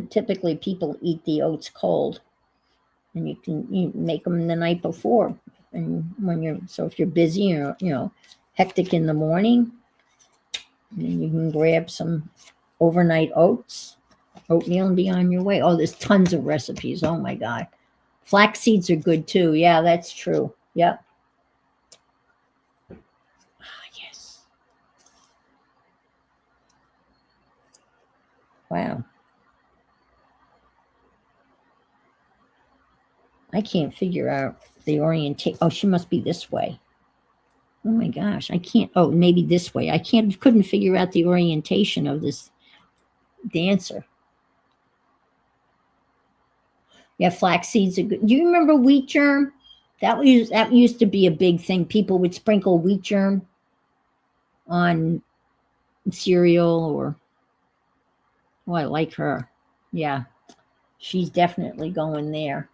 typically people eat the oats cold, and you make them the night before. And if you're busy or hectic in the morning, then you can grab some overnight oatmeal, and be on your way. Oh, there's tons of recipes. Oh my God. Flax seeds are good too. Yeah, that's true. Yep. Yes. Wow. I can't figure out the orientation. Oh, she must be this way. Oh my gosh, I can't. Oh, maybe this way. Couldn't figure out the orientation of this dancer. Yeah, flax seeds are good. Do you remember wheat germ? That used to be a big thing. People would sprinkle wheat germ on cereal or. Oh, I like her. Yeah, she's definitely going there.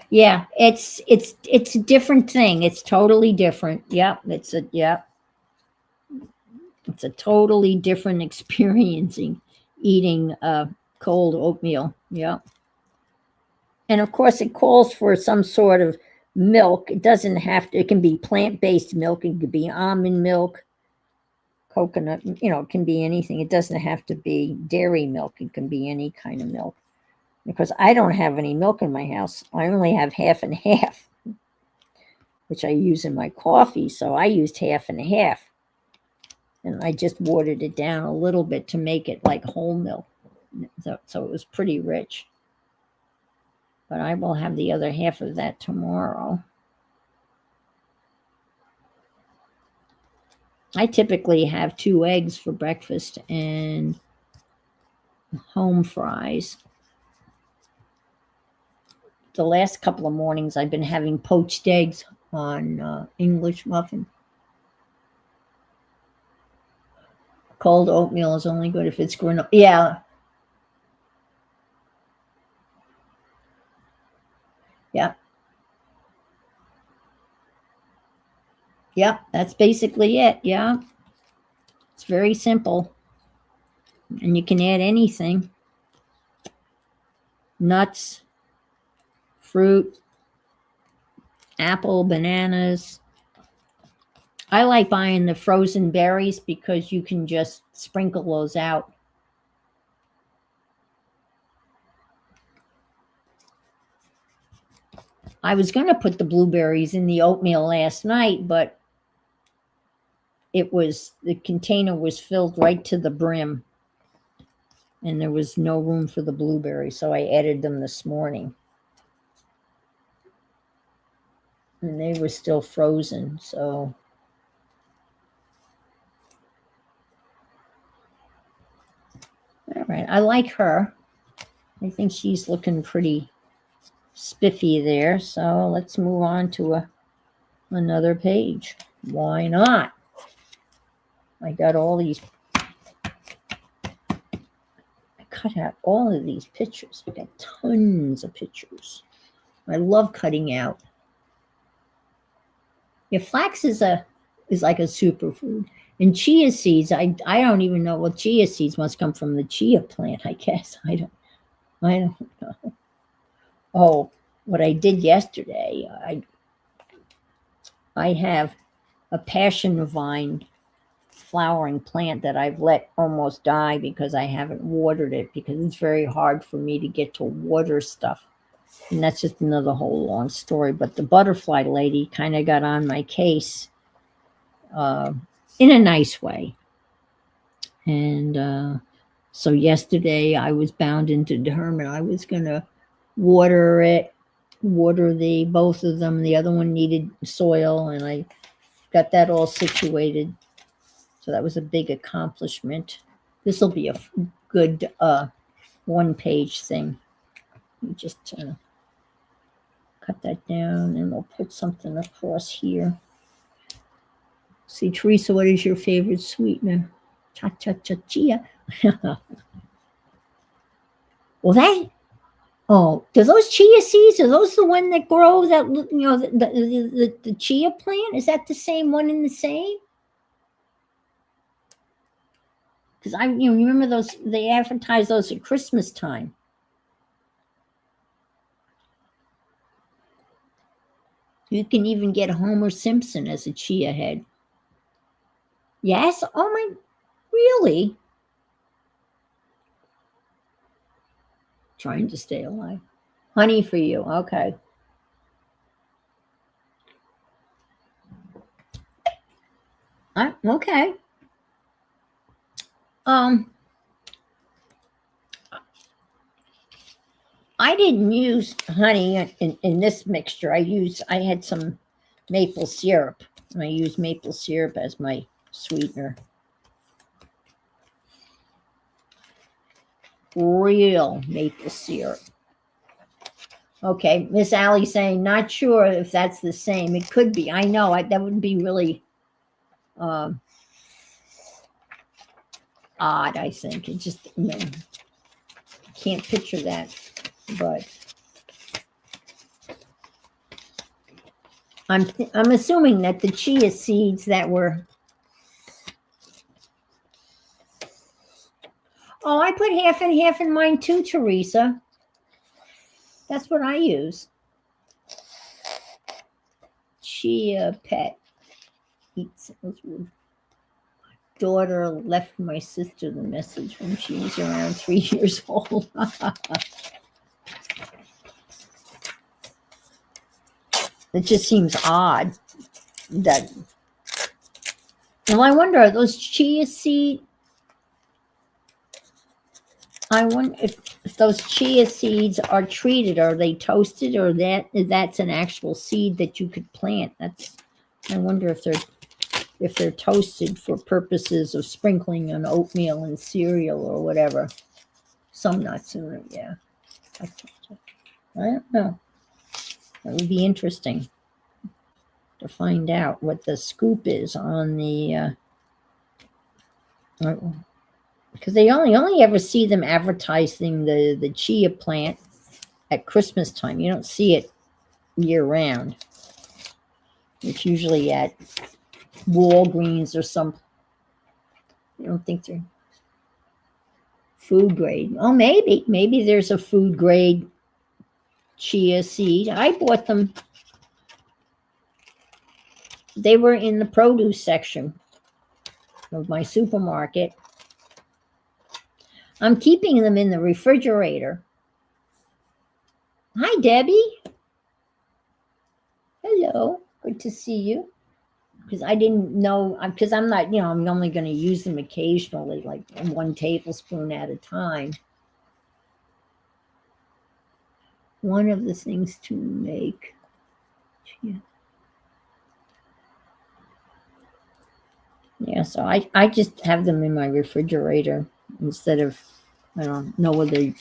Yeah, it's a different thing. It's totally different. Yep, it's a totally different experiencing eating cold oatmeal. Yep. And of course, it calls for some sort of milk. It doesn't have to. It can be plant-based milk. It could be almond milk, coconut. It can be anything. It doesn't have to be dairy milk. It can be any kind of milk. Because I don't have any milk in my house. I only have half and half, which I use in my coffee. So I used half and half. And I just watered it down a little bit to make it like whole milk. So it was pretty rich. But I will have the other half of that tomorrow. I typically have 2 eggs for breakfast and home fries. the last couple of mornings I've been having poached eggs on English muffin. Cold oatmeal is only good if it's granola. Yeah. Yeah. Yeah, that's basically it. Yeah. It's very simple. And you can add anything. Nuts, fruit, apple, bananas. I like buying the frozen berries because you can just sprinkle those out. I was going to put the blueberries in the oatmeal last night, but the container was filled right to the brim and there was no room for the blueberries. So I added them this morning. And they were still frozen. So all right. I like her. I think she's looking pretty spiffy there. So let's move on to another page. Why not? I got all these. I cut out all of these pictures. I got tons of pictures. I love cutting out. Yeah, flax is like a superfood. And chia seeds, I don't even know. Well, chia seeds must come from the chia plant, I guess. I don't know. Oh, what I did yesterday, I have a passion vine flowering plant that I've let almost die because I haven't watered it, because it's very hard for me to get to water stuff. And that's just another whole long story. But the butterfly lady kind of got on my case in a nice way. And so yesterday I was bound and determined I was going to water both of them. The other one needed soil, and I got that all situated. So that was a big accomplishment. This will be a good one-page thing. Let me just cut that down, and we'll put something across here. See, Teresa, what is your favorite sweetener? Cha-cha-cha-chia. Well, do those chia seeds, are those the one that grow that, the chia plant? Is that the same one in the same? Because you remember those, they advertise those at Christmas time. You can even get Homer Simpson as a chia head. Yes? Oh my, really? Trying to stay alive. Honey for you, okay. Okay. I didn't use honey in this mixture. I had some maple syrup, and I used maple syrup as my sweetener. Real maple syrup. Okay, Miss Allie saying, not sure if that's the same. It could be. I know. That would be really odd, I think. It just, can't picture that. But I'm assuming that the chia seeds that were. Oh, I put half and half in mine too, Teresa. That's what I use. Chia Pet eats. My daughter left my sister the message when she was around 3 years old. It just seems odd that. Well, I wonder, are those chia seeds? I wonder if those chia seeds are treated. Are they toasted, or that's an actual seed that you could plant? I wonder if they're toasted for purposes of sprinkling on oatmeal and cereal or whatever. Some nuts in it, yeah. I don't know. It would be interesting to find out what the scoop is on the because they only ever see them advertising the chia plant at Christmas time. You don't see it year round. It's usually at Walgreens or some. I don't think they're food grade. Oh, maybe there's a food grade chia seed. I bought them. They were in the produce section of my supermarket. I'm keeping them in the refrigerator. Hi, Debbie. Hello. Good to see you. Because I didn't know, because I'm not, I'm only going to use them occasionally, like 1 tablespoon at a time. One of the things to make. Yeah, so I just have them in my refrigerator instead of, I don't know whether,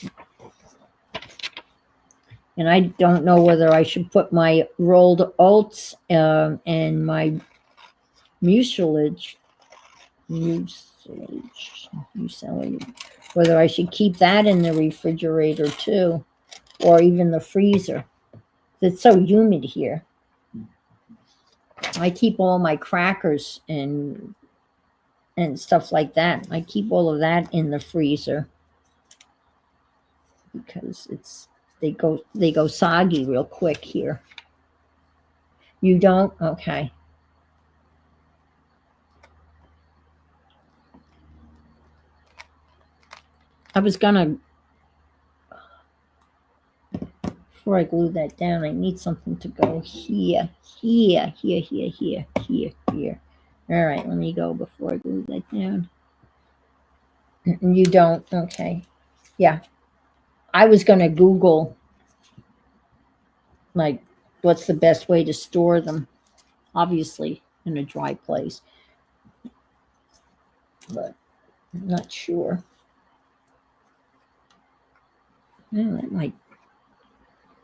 and I don't know whether I should put my rolled oats and my mucilage, whether I should keep that in the refrigerator too, or even the freezer. It's so humid here. I keep all my crackers and stuff like that. I keep all of that in the freezer because they go soggy real quick here. You don't? Okay. I was gonna, before I glue that down, I need something to go here. All right, let me go before I glue that down. You don't? Okay. Yeah. I was gonna Google, like, what's the best way to store them? Obviously, in a dry place. But I'm not sure. Well,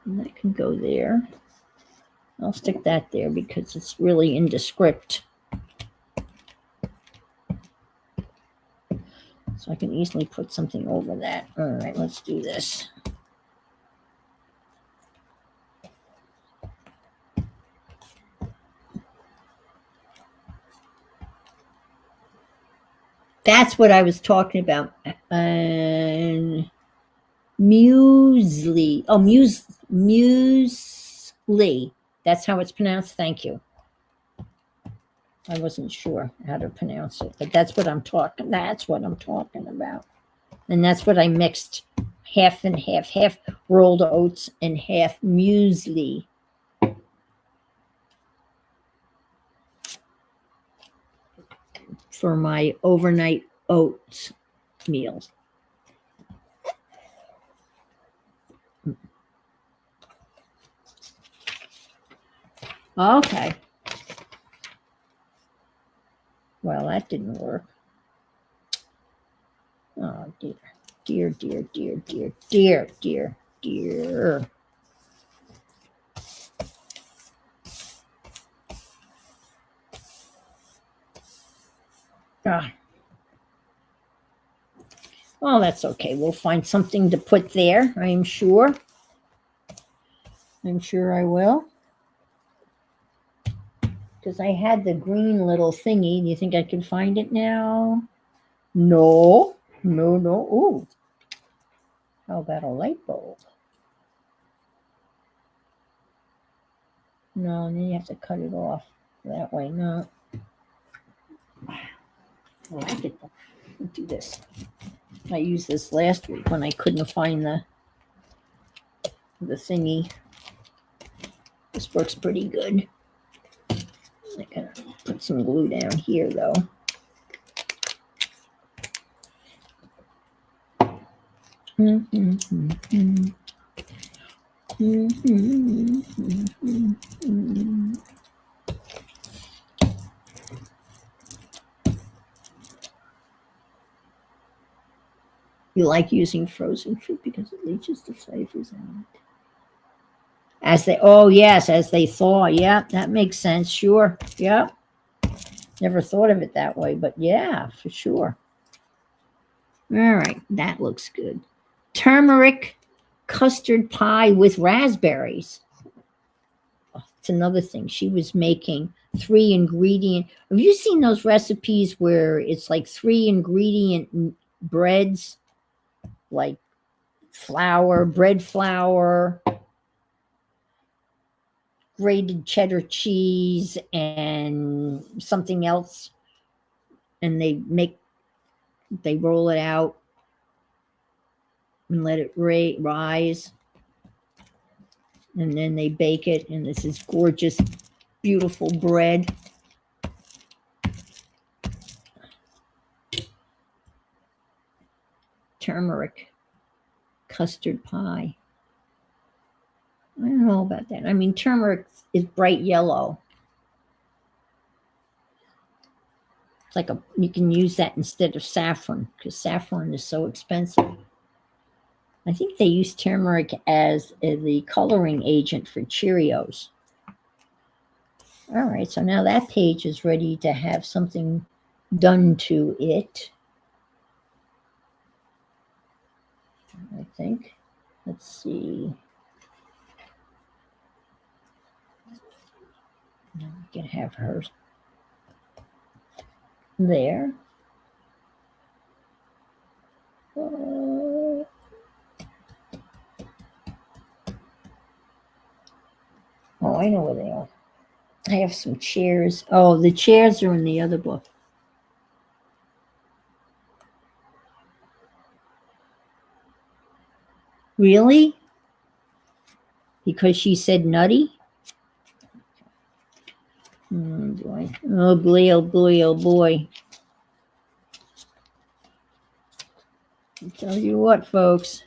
that can go there. I'll stick that there because it's really indescript. So I can easily put something over that. All right, let's do this. That's what I was talking about. Muesli. Oh, muesli. That's how it's pronounced. Thank you. I wasn't sure how to pronounce it, but that's what I'm talking. That's what I'm talking about. And that's what I mixed, half and half rolled oats and half muesli. For my overnight oats meals. Okay. Well, that didn't work. Oh, dear. Dear. Ah. Well, that's okay. We'll find something to put there, I'm sure. I'm sure I will. Because I had the green little thingy. Do you think I can find it now? No. Ooh. How about a light bulb? No, and then you have to cut it off that way. No. Oh, I did. Let's do this. I used this last week when I couldn't find the thingy. This works pretty good. I gotta put some glue down here though. You like using frozen fruit because it leaches the flavors out. As they, oh yes, as they thaw. Yeah, that makes sense. Sure. Yeah. Never thought of it that way, but yeah, for sure. All right, that looks good. Turmeric custard pie with raspberries. Oh, it's another thing. She was making 3 ingredient. Have you seen those recipes where it's like 3 ingredient breads, like flour, bread flour, grated cheddar cheese, and something else, and they roll it out and let it rise, and then they bake it, and this is gorgeous, beautiful bread. Turmeric custard pie. I don't know about that. I mean, turmeric is bright yellow. It's like you can use that instead of saffron because saffron is so expensive. I think they use turmeric as the coloring agent for Cheerios. All right, so now that page is ready to have something done to it. I think. Let's see. Now we can have her there. Oh, I know where they are. I have some chairs. Oh, the chairs are in the other book. Really? Because she said nutty? Oh boy. Oh boy, oh boy, oh boy. I'll tell you what, folks.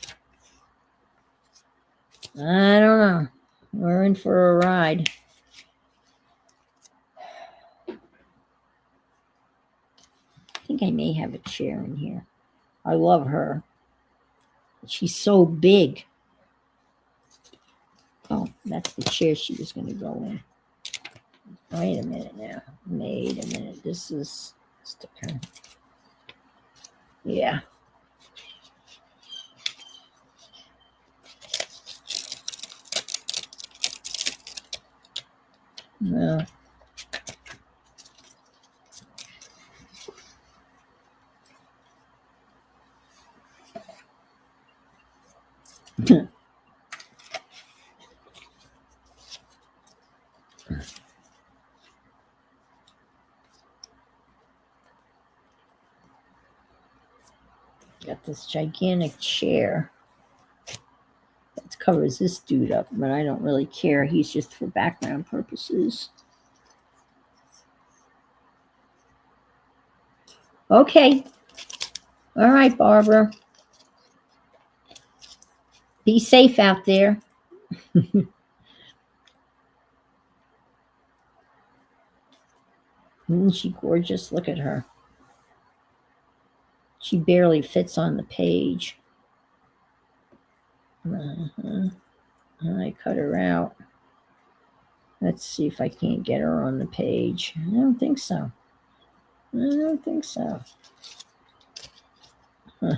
I don't know. We're in for a ride. I think I may have a chair in here. I love her. She's so big. Oh, that's the chair she was going to go in. Wait a minute now. Wait a minute. This is sticker. Yeah. No. Got this gigantic chair that covers this dude up, but I don't really care. He's just for background purposes. Okay. All right, Barbara. Be safe out there. Isn't she gorgeous? Look at her. She barely fits on the page. I cut her out. Let's see if I can't get her on the page. I don't think so. I don't think so. Huh.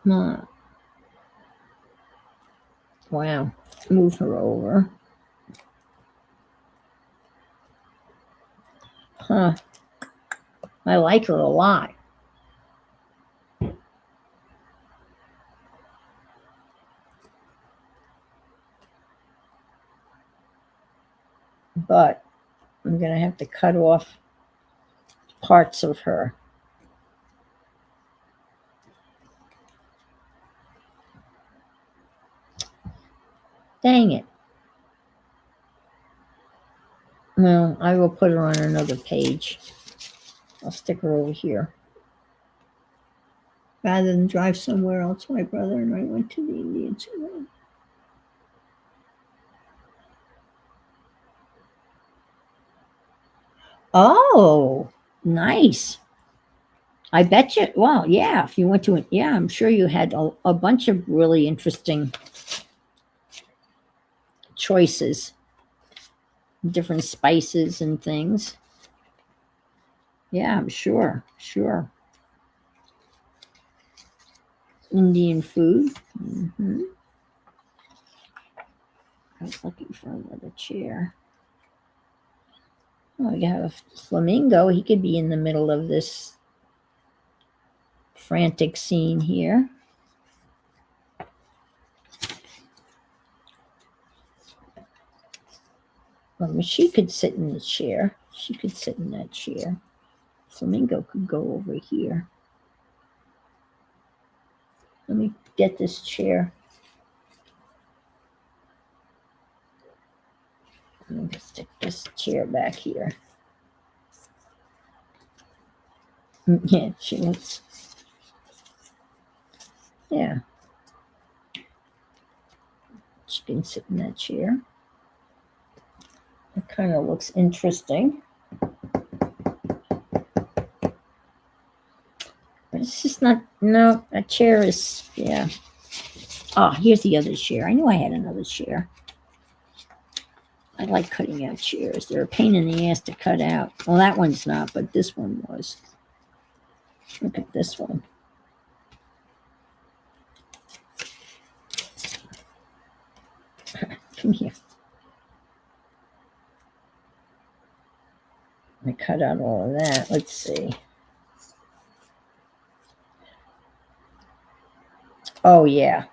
Huh. Wow. Move her over. Huh. I like her a lot. But I'm going to have to cut off parts of her. Dang it. Well, I will put her on another page. I'll stick her over here. Rather than drive somewhere else, my brother and I went to the Indian Zoo. Oh, nice. I bet you. Well, yeah. If you went to it, yeah, I'm sure you had a bunch of really interesting choices, different spices and things. Yeah, I'm sure. Sure. Indian food. I was looking for another chair. Oh, you have a flamingo. He could be in the middle of this frantic scene here. Well, she could sit in the chair. She could sit in that chair. Flamingo could go over here. Let me get this chair. Let me stick this chair back here. Yeah, she looks. Yeah. She can sit in that chair. It kind of looks interesting. But it's just not, no, a chair is, yeah. Oh, here's the other chair. I knew I had another chair. I like cutting out chairs. They're a pain in the ass to cut out. Well, that one's not, but this one was. Look at this one. Come here. I cut out all of that. Let's see. Oh, yeah.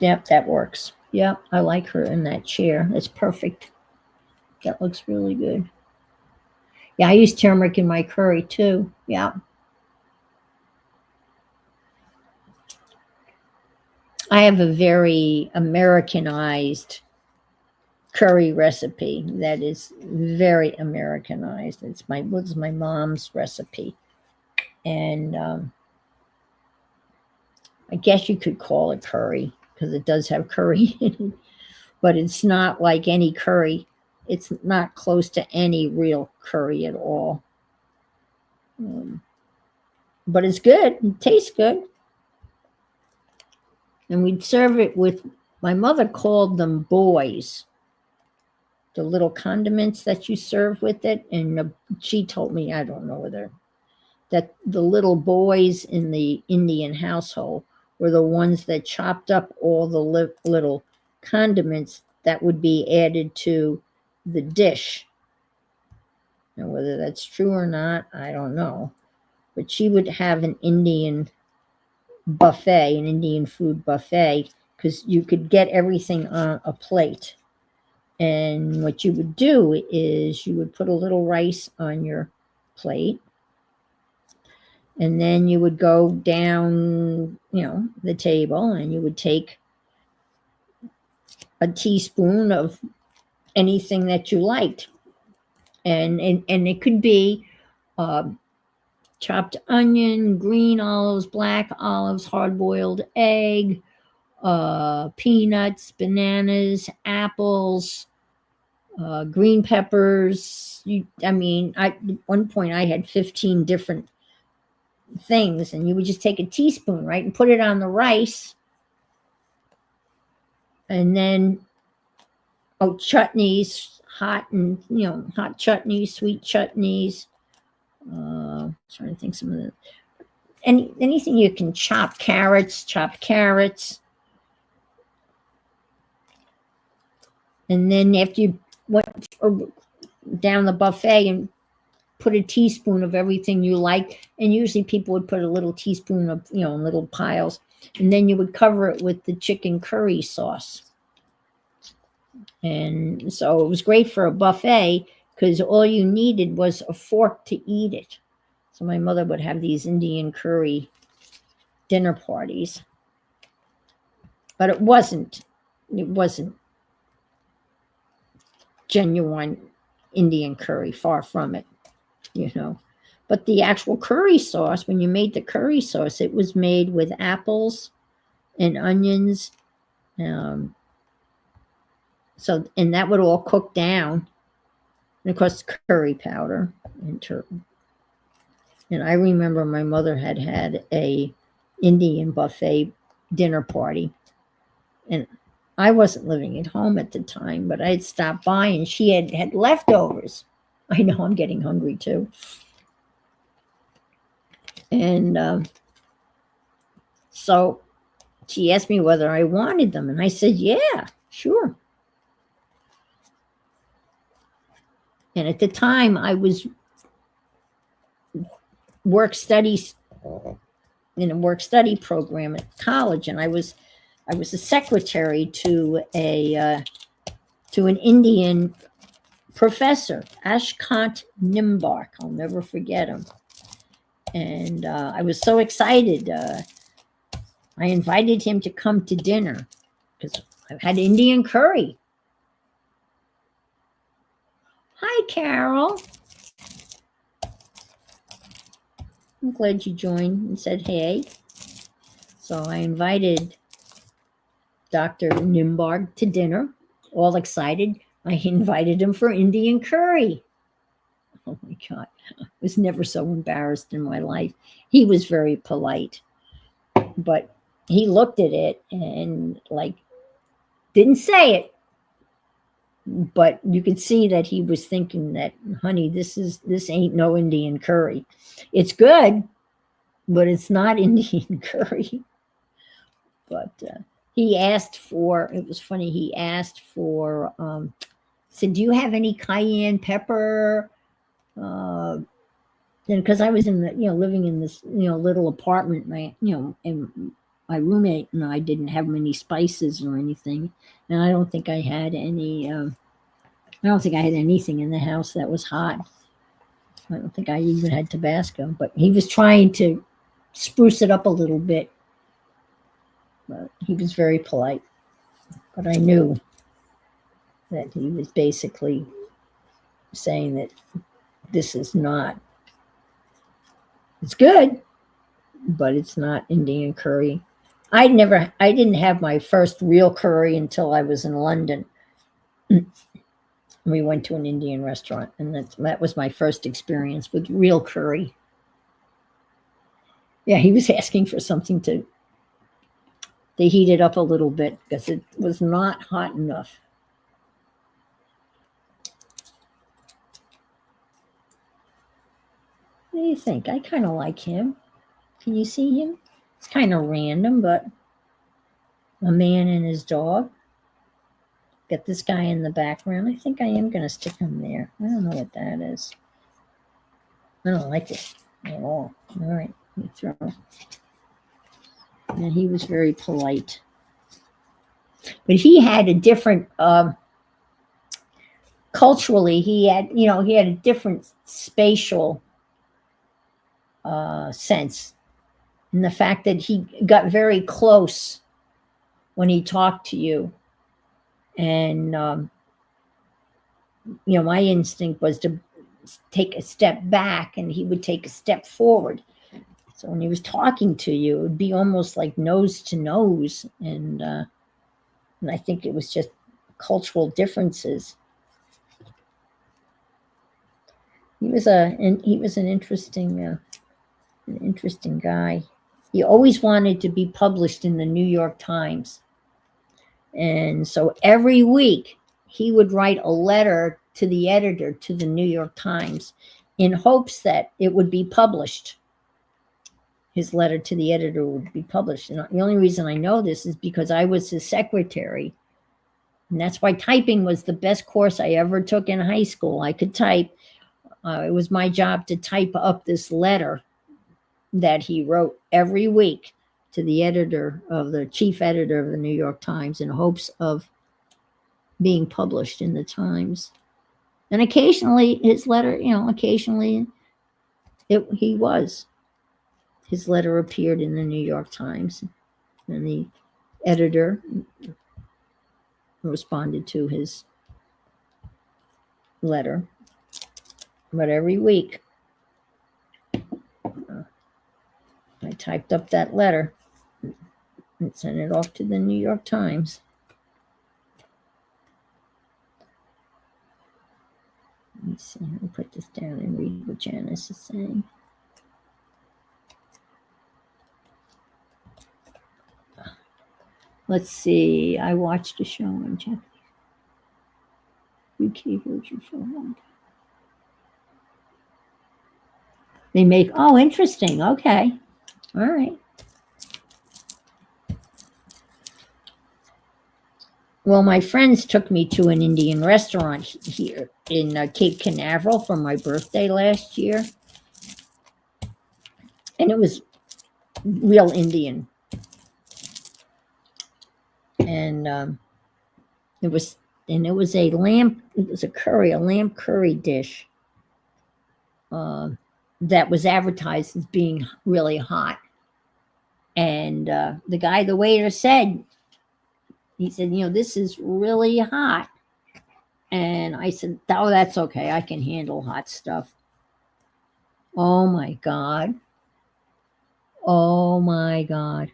Yep, that works. Yep, I like her in that chair. That's perfect. That looks really good. Yeah, I use turmeric in my curry too. Yeah. I have a very Americanized curry recipe that is very Americanized. Was my mom's recipe, and I guess you could call it curry because it does have curry in it, but it's not like any curry. It's not close to any real curry at all. Um, but it's good. It tastes good. And we'd serve it with, my mother called them boys, the little condiments that you serve with it. And she told me, I don't know whether, that the little boys in the Indian household were the ones that chopped up all the little condiments that would be added to the dish. Now, whether that's true or not, I don't know. But she would have an Indian buffet, an Indian food buffet, because you could get everything on a plate. And what you would do is you would put a little rice on your plate, and then you would go down, the table, and you would take a teaspoon of anything that you liked, and it could be uh, chopped onion, green olives, black olives, hard boiled egg, peanuts, bananas, apples, green peppers. At one point I had 15 different things, and you would just take a teaspoon, right, and put it on the rice, and then chutneys, hot chutneys, sweet chutneys. Trying to think some of the anything you can chop, chopped carrots. And then after you went down the buffet and put a teaspoon of everything you like, and usually people would put a little teaspoon of, in little piles, and then you would cover it with the chicken curry sauce. And so it was great for a buffet because all you needed was a fork to eat it. So my mother would have these Indian curry dinner parties. But it wasn't genuine Indian curry, far from it, But the actual curry sauce, when you made the curry sauce, it was made with apples and onions. And that would all cook down. And of course, curry powder And I remember my mother had had a Indian buffet dinner party, and I wasn't living at home at the time, but I'd stopped by and she had leftovers. I know I'm getting hungry too. And so she asked me whether I wanted them, and I said, yeah, sure. And at the time, I was work studies in a work study program at college, and I was a secretary to an Indian professor, Ashkant Nimbark. I'll never forget him. And I was so excited. I invited him to come to dinner because I've had Indian curry. Hi, Carol. I'm glad you joined and said hey. So I invited Dr. Nimbark to dinner, all excited. I invited him for Indian curry. Oh my God. I was never so embarrassed in my life. He was very polite, but he looked at it and like didn't say it, but you could see that he was thinking that, honey, this ain't no Indian curry. It's good, but it's not Indian curry. But he asked for, it was funny, he asked for, said, do you have any cayenne pepper? And because I was in the, living in this, little apartment, and my roommate and I didn't have many spices or anything. And I don't think I had any, I don't think I had anything in the house that was hot. I don't think I even had Tabasco, but he was trying to spruce it up a little bit. But he was very polite. But I knew that he was basically saying that this is not, it's good, but it's not Indian curry. I didn't have my first real curry until I was in London. We went to an Indian restaurant, and that was my first experience with real curry. Yeah, he was asking for something to heat it up a little bit because it was not hot enough. What do you think? I kind of like him. Can you see him? It's kind of random, but a man and his dog. Got this guy in the background. I think I am going to stick him there. I don't know what that is. I don't like it at all. All right, let me throw. And he was very polite. But he had a different, culturally, he had a different spatial sense. And the fact that he got very close when he talked to you. And, my instinct was to take a step back and he would take a step forward. So when he was talking to you, it would be almost like nose to nose. And I think it was just cultural differences. He was an interesting guy. He always wanted to be published in the New York Times. And so every week he would write a letter to the editor to the New York Times in hopes that it would be published. His letter to the editor would be published. And the only reason I know this is because I was his secretary. And that's why typing was the best course I ever took in high school. I could type. It was my job to type up this letter that he wrote every week to the chief editor of the New York Times in hopes of being published in the Times. And occasionally his letter, occasionally he was. His letter appeared in the New York Times, and the editor responded to his letter. But every week, I typed up that letter and sent it off to the New York Times. Let me see. I'll put this down and read what Janice is saying. Let's see. I watched a show on Japanese UK version for a long time. They make, oh, interesting. Okay. All right. Well, my friends took me to an Indian restaurant here in Cape Canaveral for my birthday last year. And it was real Indian. And it was a lamb curry dish that was advertised as being really hot. And the waiter said, this is really hot. And I said, oh, that's okay. I can handle hot stuff. Oh my God. Oh my God.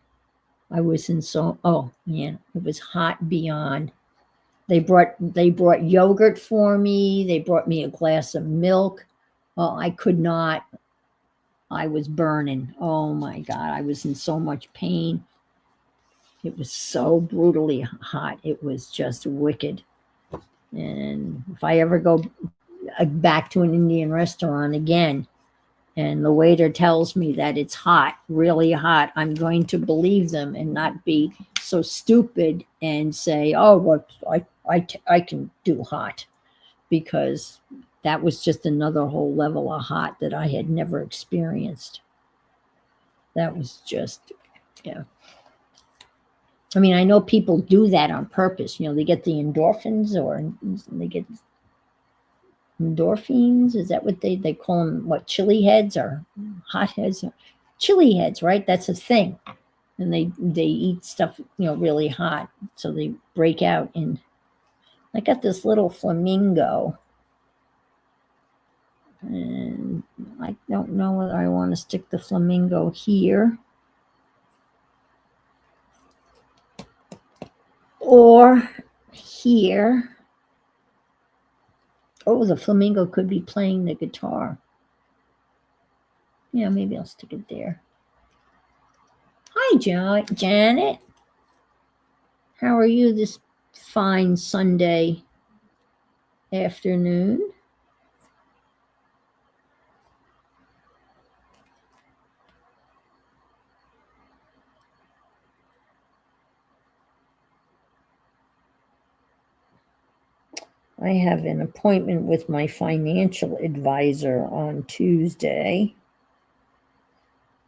I was in oh man, it was hot beyond. They brought yogurt for me. They brought me a glass of milk. Oh, I could not. I was burning. Oh my God. I was in so much pain. It was so brutally hot. It was just wicked. And if I ever go back to an Indian restaurant again, and the waiter tells me that it's hot, really hot, I'm going to believe them and not be so stupid and say, oh, well, I can do hot, because that was just another whole level of hot that I had never experienced. That was just, yeah. I mean, I know people do that on purpose. They get the endorphins, or they get endorphins. Is that what they call them? What, chili heads or hot heads? Chili heads, right? That's a thing. And they eat stuff, really hot. So they break out. And I got this little flamingo. And I don't know whether I want to stick the flamingo here or here. Oh, the flamingo could be playing the guitar. Yeah, maybe I'll stick it there. Hi, Janet. How are you this fine Sunday afternoon? I have an appointment with my financial advisor on Tuesday.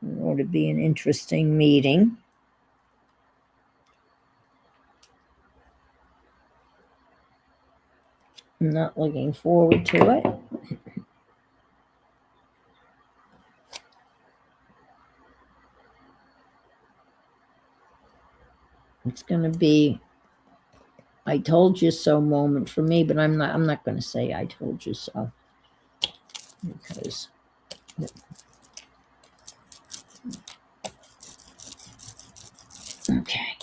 It ought to be an interesting meeting. I'm not looking forward to it. It's going to be I told you so moment for me, but I'm not going to say I told you so, because okay.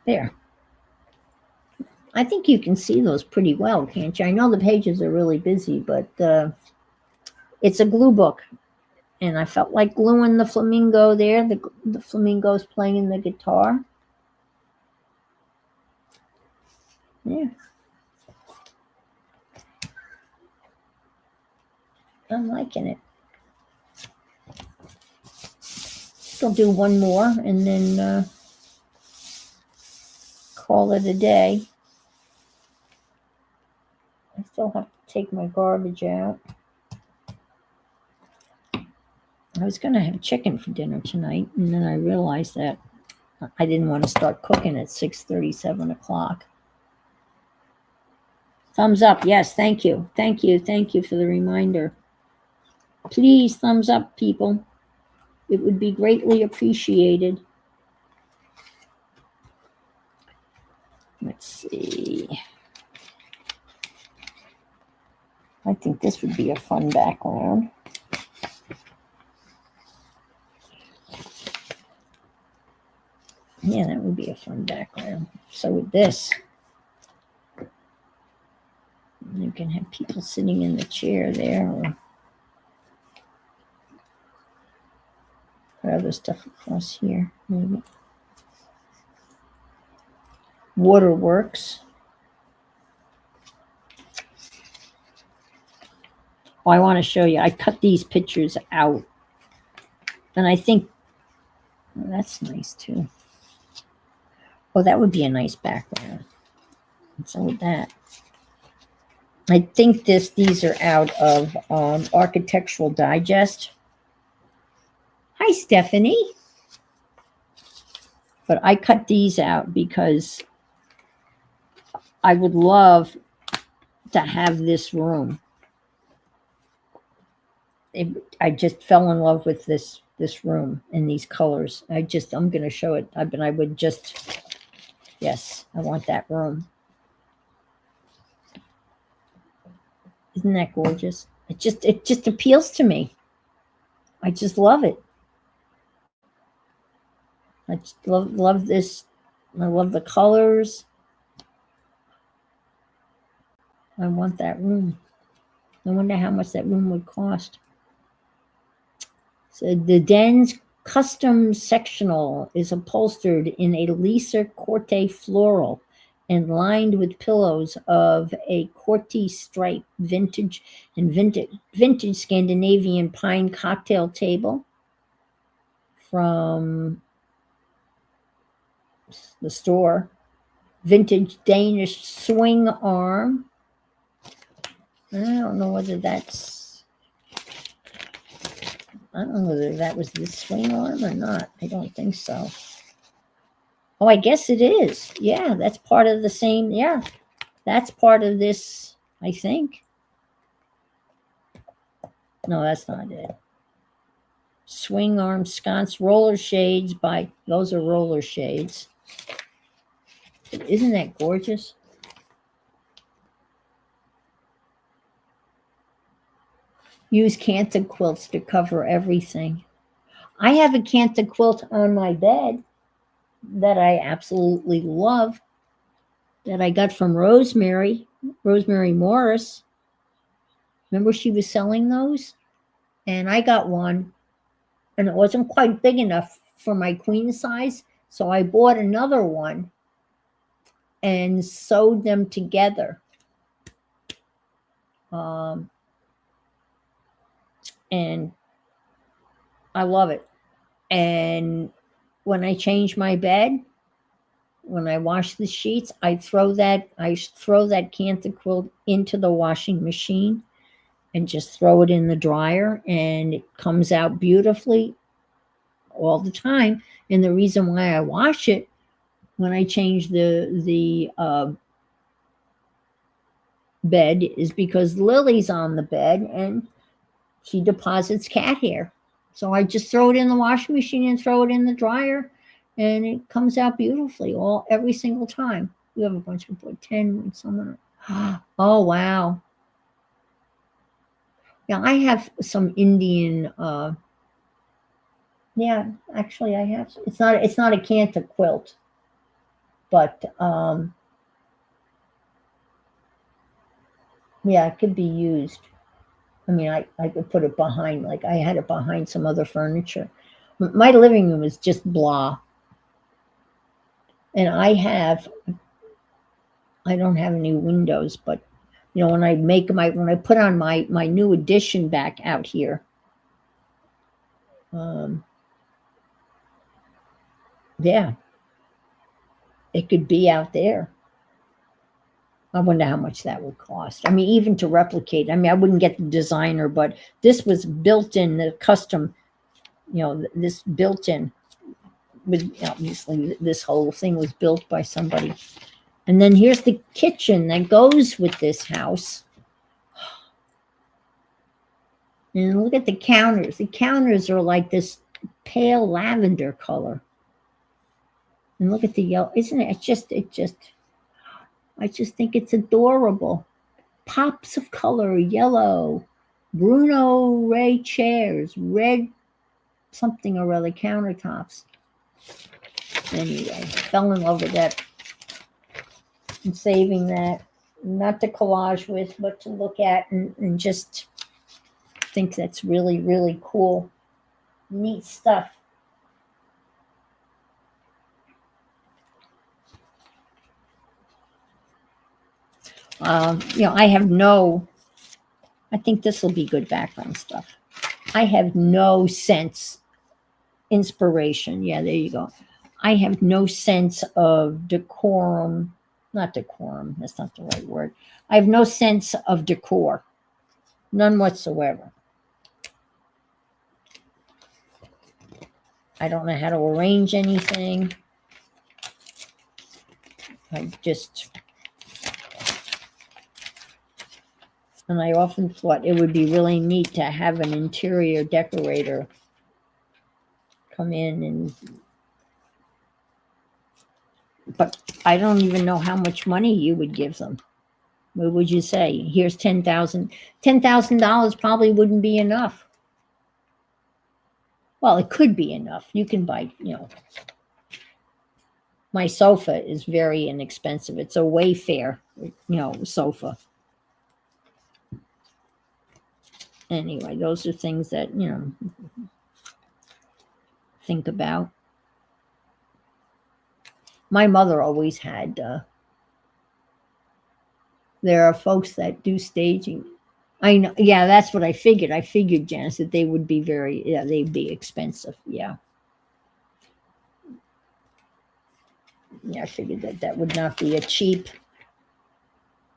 There. I think you can see those pretty well, can't you? I know the pages are really busy, but it's a glue book. And I felt like gluing the flamingo there. The flamingo's playing the guitar. Yeah. I'm liking it. I'll do one more and then call it a day. I still have to take my garbage out. I was going to have chicken for dinner tonight, and then I realized that I didn't want to start cooking at 6:30, 7 o'clock. Thumbs up. Yes, thank you. Thank you. Thank you for the reminder. Please, thumbs up, people. It would be greatly appreciated. Let's see. I think this would be a fun background. Yeah, that would be a fun background. So with this, you can have people sitting in the chair there. What other stuff across here? Maybe. Waterworks. Oh, I want to show you. I cut these pictures out. And I think that's nice too. Oh, that would be a nice background. So with that. I think these are out of Architectural Digest. Hi, Stephanie. But I cut these out because I would love to have this room. I just fell in love with this room and these colors. I'm going to show it. I would just, yes, I want that room. Isn't that gorgeous? It just appeals to me. I just love it. I just love this. I love the colors. I want that room. I wonder how much that room would cost. So the den's custom sectional is upholstered in a Lisa Corte floral and lined with pillows of a Corte stripe vintage Scandinavian pine cocktail table from the store. Vintage Danish swing arm. I don't know whether that's, I don't know whether that was the swing arm or not. I don't think so. Oh, I guess it is. Yeah, that's part of the same. Yeah, that's part of this, I think. No, that's not it. Swing arm sconce roller shades by, those are roller shades. Isn't that gorgeous? Use Canton quilts to cover everything. I have a Canton quilt on my bed that I absolutely love, that I got from Rosemary Morris. Remember she was selling those? And I got one, and it wasn't quite big enough for my queen size, so I bought another one and sewed them together. And I love it. And when I change my bed, when I wash the sheets, I throw that Canton quilt into the washing machine and just throw it in the dryer, and it comes out beautifully all the time. And the reason why I wash it when I change the bed is because Lily's on the bed and she deposits cat hair. So I just throw it in the washing machine and throw it in the dryer, and it comes out beautifully every single time. We have a bunch of 10 someone. Oh wow. Yeah, I have some Indian yeah, actually I have. It's not a Canton quilt, but yeah, it could be used. I mean, I could put it behind, like I had it behind some other furniture. My living room is just blah. And I don't have any windows, but you know, when I put on my new addition back out here, yeah, it could be out there. I wonder how much that would cost. I mean, even to replicate. I mean, I wouldn't get the designer, but this was built in, the custom, you know, this built in with, obviously this whole thing was built by somebody. And then here's the kitchen that goes with this house. And look at the counters. The counters are like this pale lavender color. And look at the yellow. Isn't it? I just think it's adorable. Pops of color, yellow, Bruno Ray chairs, red something or other countertops. Anyway, fell in love with that. And saving that, not to collage with, but to look at and just think that's really, really cool. Neat stuff. I have no, I think this will be good background stuff. I have no sense, inspiration. Yeah, there you go. I have no sense of decorum, not decorum, that's not the right word. I have no sense of decor, none whatsoever. I don't know how to arrange anything. I just, and I often thought it would be really neat to have an interior decorator come in and, but I don't even know how much money you would give them. What would you say? Here's $10,000. $10,000 probably wouldn't be enough. Well, it could be enough. You can buy, my sofa is very inexpensive. It's a Wayfair, sofa. Anyway, those are things that, think about. My mother always had, there are folks that do staging. I know, yeah, that's what I figured. I figured, Janice, that they would be they'd be expensive. Yeah. Yeah, I figured that would not be a cheap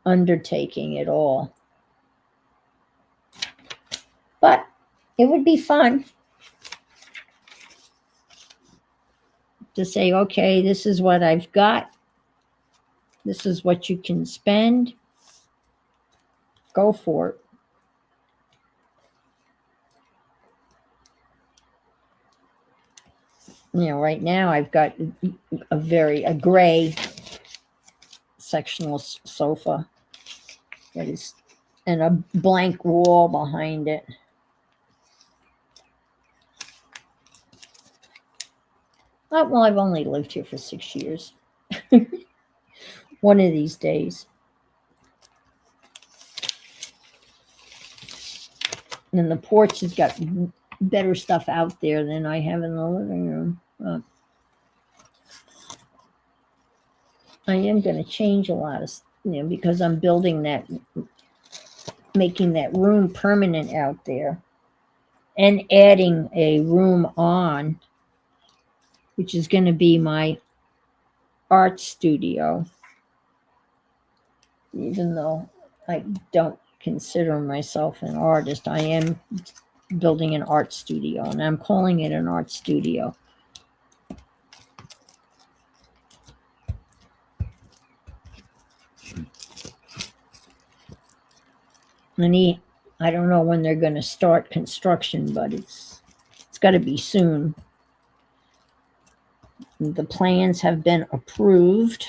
undertaking at all. But it would be fun to say, okay, this is what I've got. This is what you can spend. Go for it. Right now I've got a gray sectional sofa that is, and a blank wall behind it. Well, I've only lived here for 6 years. One of these days. And the porch has got better stuff out there than I have in the living room. I am going to change a lot of, because I'm building that, making that room permanent out there, and adding a room on, which is going to be my art studio. Even though I don't consider myself an artist, I am building an art studio, and I'm calling it an art studio. And I don't know when they're going to start construction, but it's got to be soon. The plans have been approved,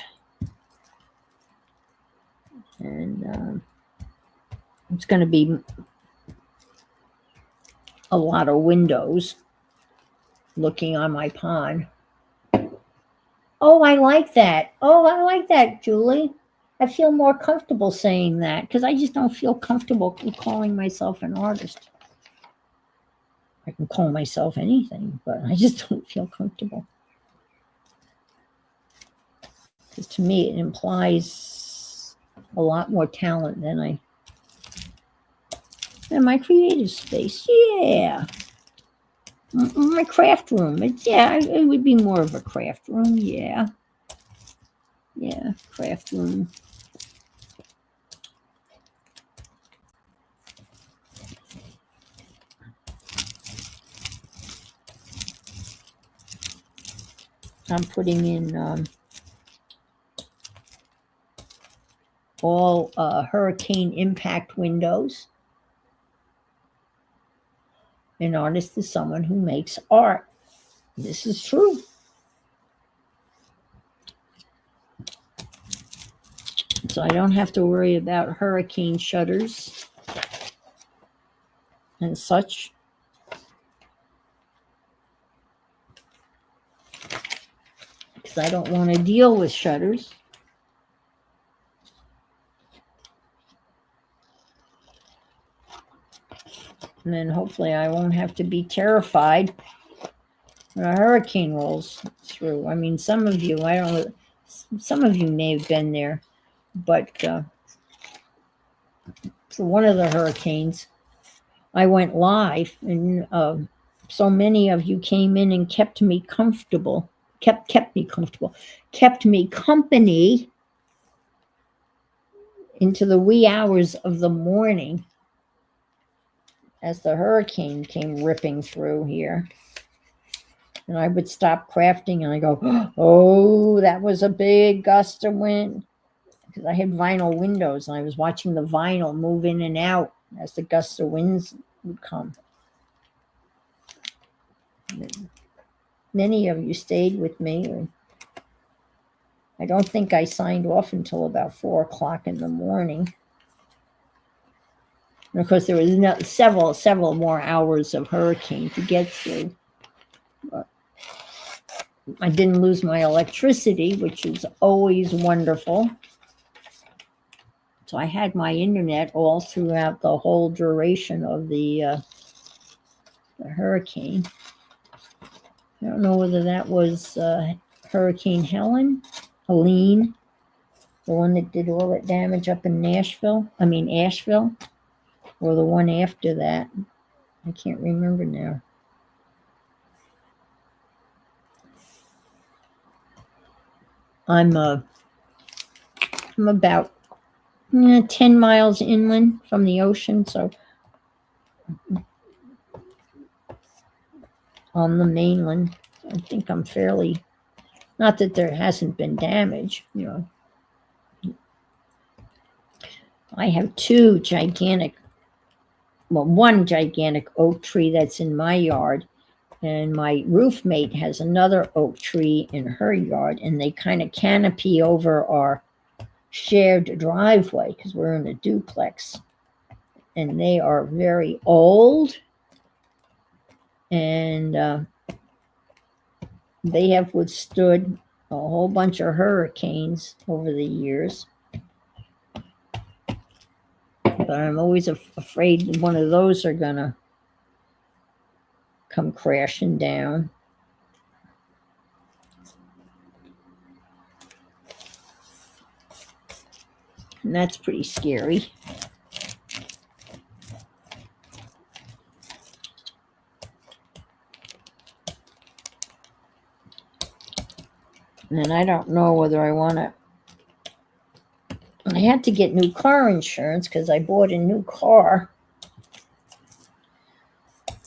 and it's going to be a lot of windows looking on my pond. Oh, I like that. Oh, I like that, Julie. I feel more comfortable saying that, because I just don't feel comfortable calling myself an artist. I can call myself anything, but I just don't feel comfortable. Because to me, it implies a lot more talent than my creative space. Yeah. My craft room. It would be more of a craft room. Yeah. Yeah, craft room. I'm putting in all hurricane impact windows. An artist is someone who makes art. This is true. So I don't have to worry about hurricane shutters and such. Because I don't want to deal with shutters. And then hopefully I won't have to be terrified when a hurricane rolls through. I mean, some of you may have been there, but for one of the hurricanes, I went live, and so many of you came in and kept me comfortable, kept me comfortable, kept me company into the wee hours of the morning as the hurricane came ripping through here. And I would stop crafting and I go, oh, that was a big gust of wind. Because I had vinyl windows and I was watching the vinyl move in and out as the gusts of winds would come. Many of you stayed with me. I don't think I signed off until about 4 o'clock in the morning. And of course, there was several more hours of hurricane to get through. But I didn't lose my electricity, which is always wonderful. So I had my internet all throughout the whole duration of the hurricane. I don't know whether that was Hurricane Helene, the one that did all that damage up in Asheville, or the one after that. I can't remember now. I'm about 10 miles inland from the ocean, so on the mainland, I think I'm fairly, not that there hasn't been damage, I have one gigantic oak tree that's in my yard, and my roommate has another oak tree in her yard, and they kind of canopy over our shared driveway because we're in a duplex, and they are very old, and they have withstood a whole bunch of hurricanes over the years. But I'm always afraid one of those are gonna come crashing down. And that's pretty scary. And I don't know whether I want to. I had to get new car insurance because I bought a new car.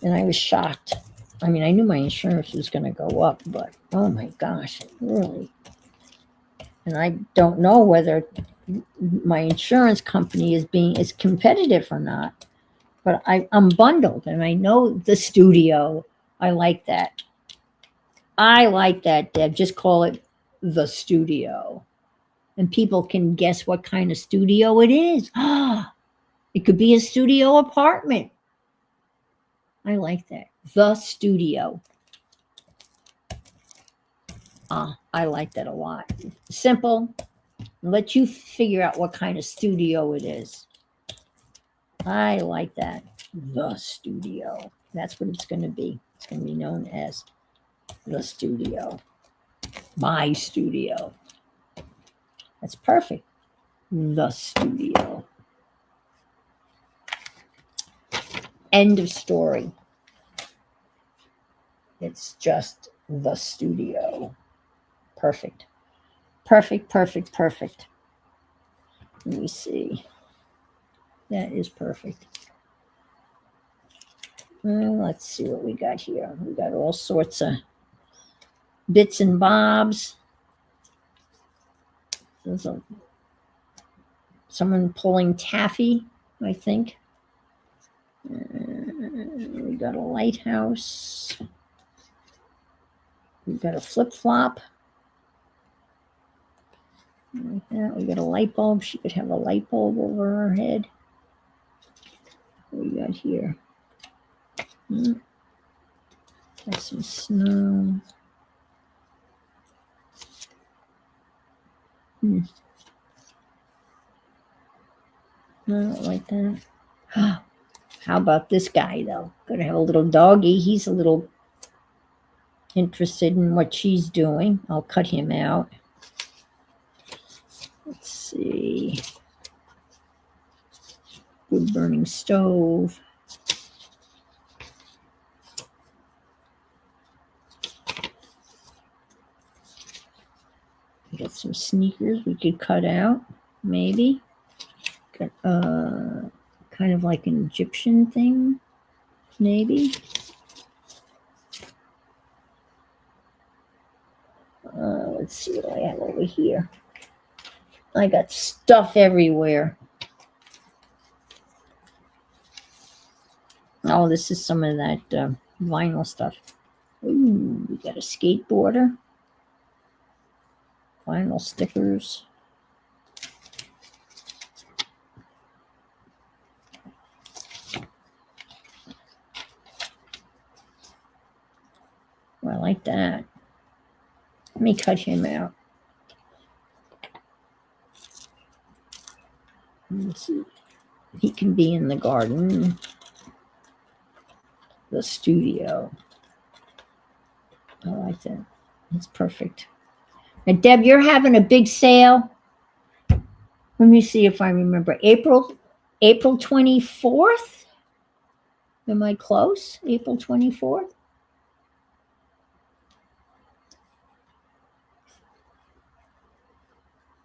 And I was shocked. I mean, I knew my insurance was going to go up, but oh my gosh, it really. And I don't know whether my insurance company is competitive or not. But I'm bundled, and I know the studio. I like that. Deb. Just call it the studio. And people can guess what kind of studio it is. It could be a studio apartment. I like that. The studio. I like that a lot. Simple. Let you figure out what kind of studio it is. I like that. The studio. That's what it's going to be. It's going to be known as the studio. My studio. That's perfect. The studio. End of story. It's just the studio. Perfect. Perfect, perfect, perfect. Let me see. That is perfect. Let's see what we got here. We got all sorts of bits and bobs. There's someone pulling taffy, I think. We got a lighthouse. We've got a flip-flop. Like that. We got a light bulb. She could have a light bulb over her head. What we got here? Got some snow. I don't like that. How about this guy, though? Gonna have a little doggy. He's a little interested in what she's doing. I'll cut him out. Let's see. wood burning stove. We got some sneakers we could cut out, maybe. Got, kind of like an Egyptian thing, maybe. Let's see what I have over here. I got stuff everywhere. Oh, this is some of that vinyl stuff. Ooh, we got a skateboarder. Vinyl stickers. Well, I like that. Let me cut him out. Let's see. He can be in the garden, the studio. I like that. That's perfect. And Deb, you're having a big sale. Let me see if I remember. April 24th? Am I close? April 24th?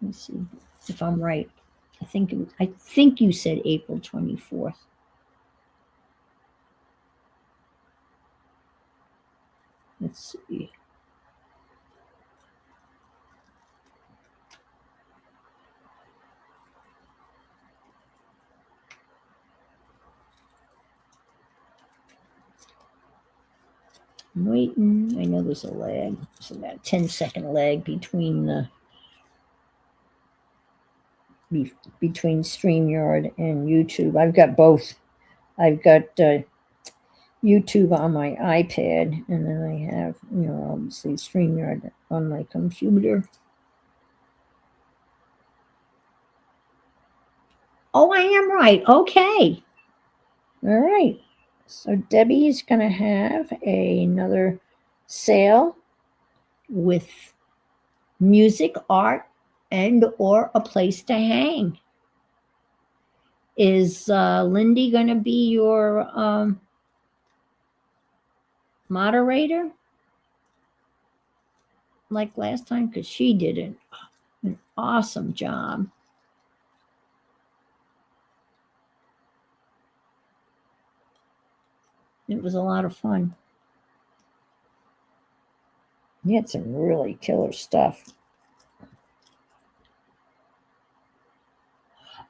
Let me see if I'm right. I think you said April 24th. Let's see. I'm waiting. I know there's a lag. It's about a 10-second lag between StreamYard and YouTube. I've got both. I've got YouTube on my iPad, and then I have, obviously StreamYard on my computer. Oh, I am right. Okay. All right. So Debbie is going to have another sale with music, art, and or a place to hang. Is Lindy going to be your moderator like last time? Because she did an awesome job. It was a lot of fun. You had some really killer stuff.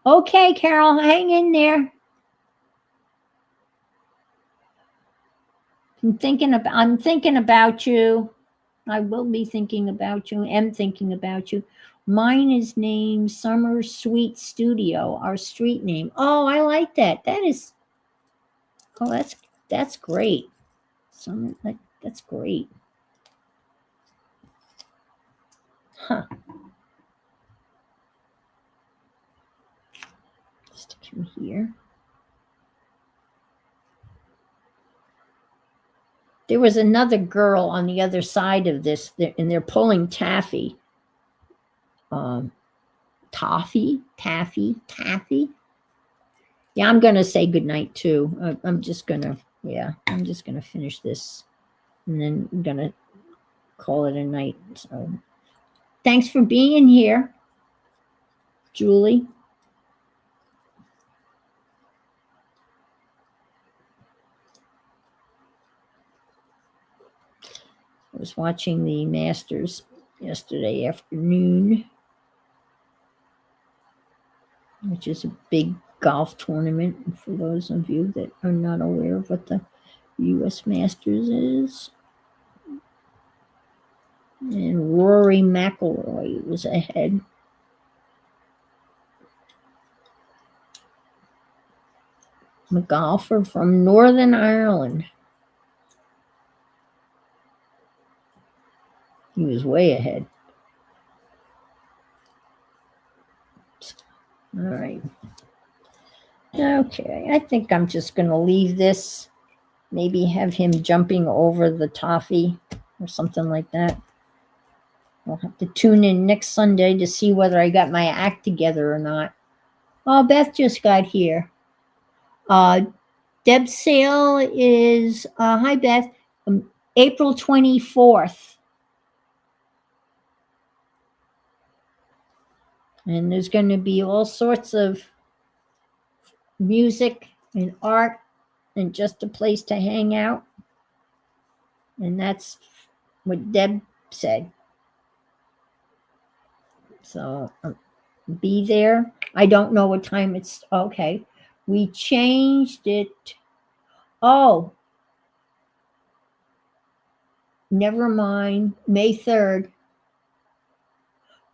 Okay, Carol, hang in there. I'm thinking about you. I will be thinking about you. Am thinking about you. Mine is named Summer Sweet Studio, our street name. Oh, I like that. That's great. That's great. Huh. Stick him here. There was another girl on the other side of this, and they're pulling Taffy. Taffy. Yeah, I'm going to say goodnight too. I'm just going to finish this, and then I'm going to call it a night. So thanks for being here, Julie. I was watching the Masters yesterday afternoon, which is a big golf tournament for those of you that are not aware of what the U.S. Masters is. And Rory McIlroy was ahead. A golfer from Northern Ireland. He was way ahead. All right. Okay, I think I'm just going to leave this. Maybe have him jumping over the toffee or something like that. I'll have to tune in next Sunday to see whether I got my act together or not. Oh, Beth just got here. Deb's sale is, hi Beth, April 24th. And there's going to be all sorts of music and art and just a place to hang out. And that's what Deb said. So be there. I don't know what time it's, okay. We changed it. Oh, never mind. May 3rd.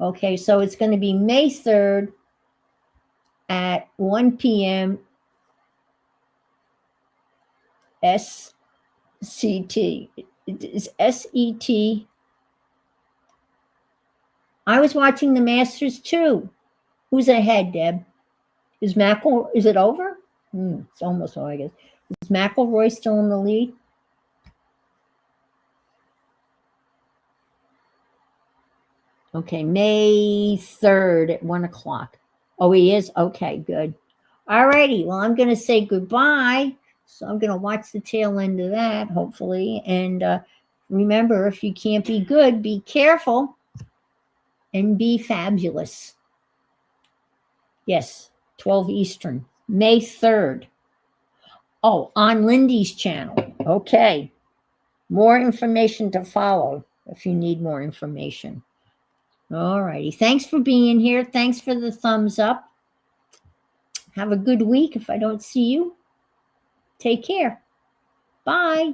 Okay, so it's going to be May 3rd at 1 p.m. SCT. It is SET. I was watching the Masters too. Who's ahead, Deb? Is it over? It's almost over, I guess. Is McIlroy still in the lead? Okay, May 3rd at 1 o'clock. Oh, he is? Okay, good. All righty. Well, I'm going to say goodbye. So I'm going to watch the tail end of that, hopefully. And remember, if you can't be good, be careful and be fabulous. Yes, 12 Eastern, May 3rd. Oh, on Lindy's channel. Okay. More information to follow if you need more information. All righty. Thanks for being here. Thanks for the thumbs up. Have a good week if I don't see you. Take care. Bye.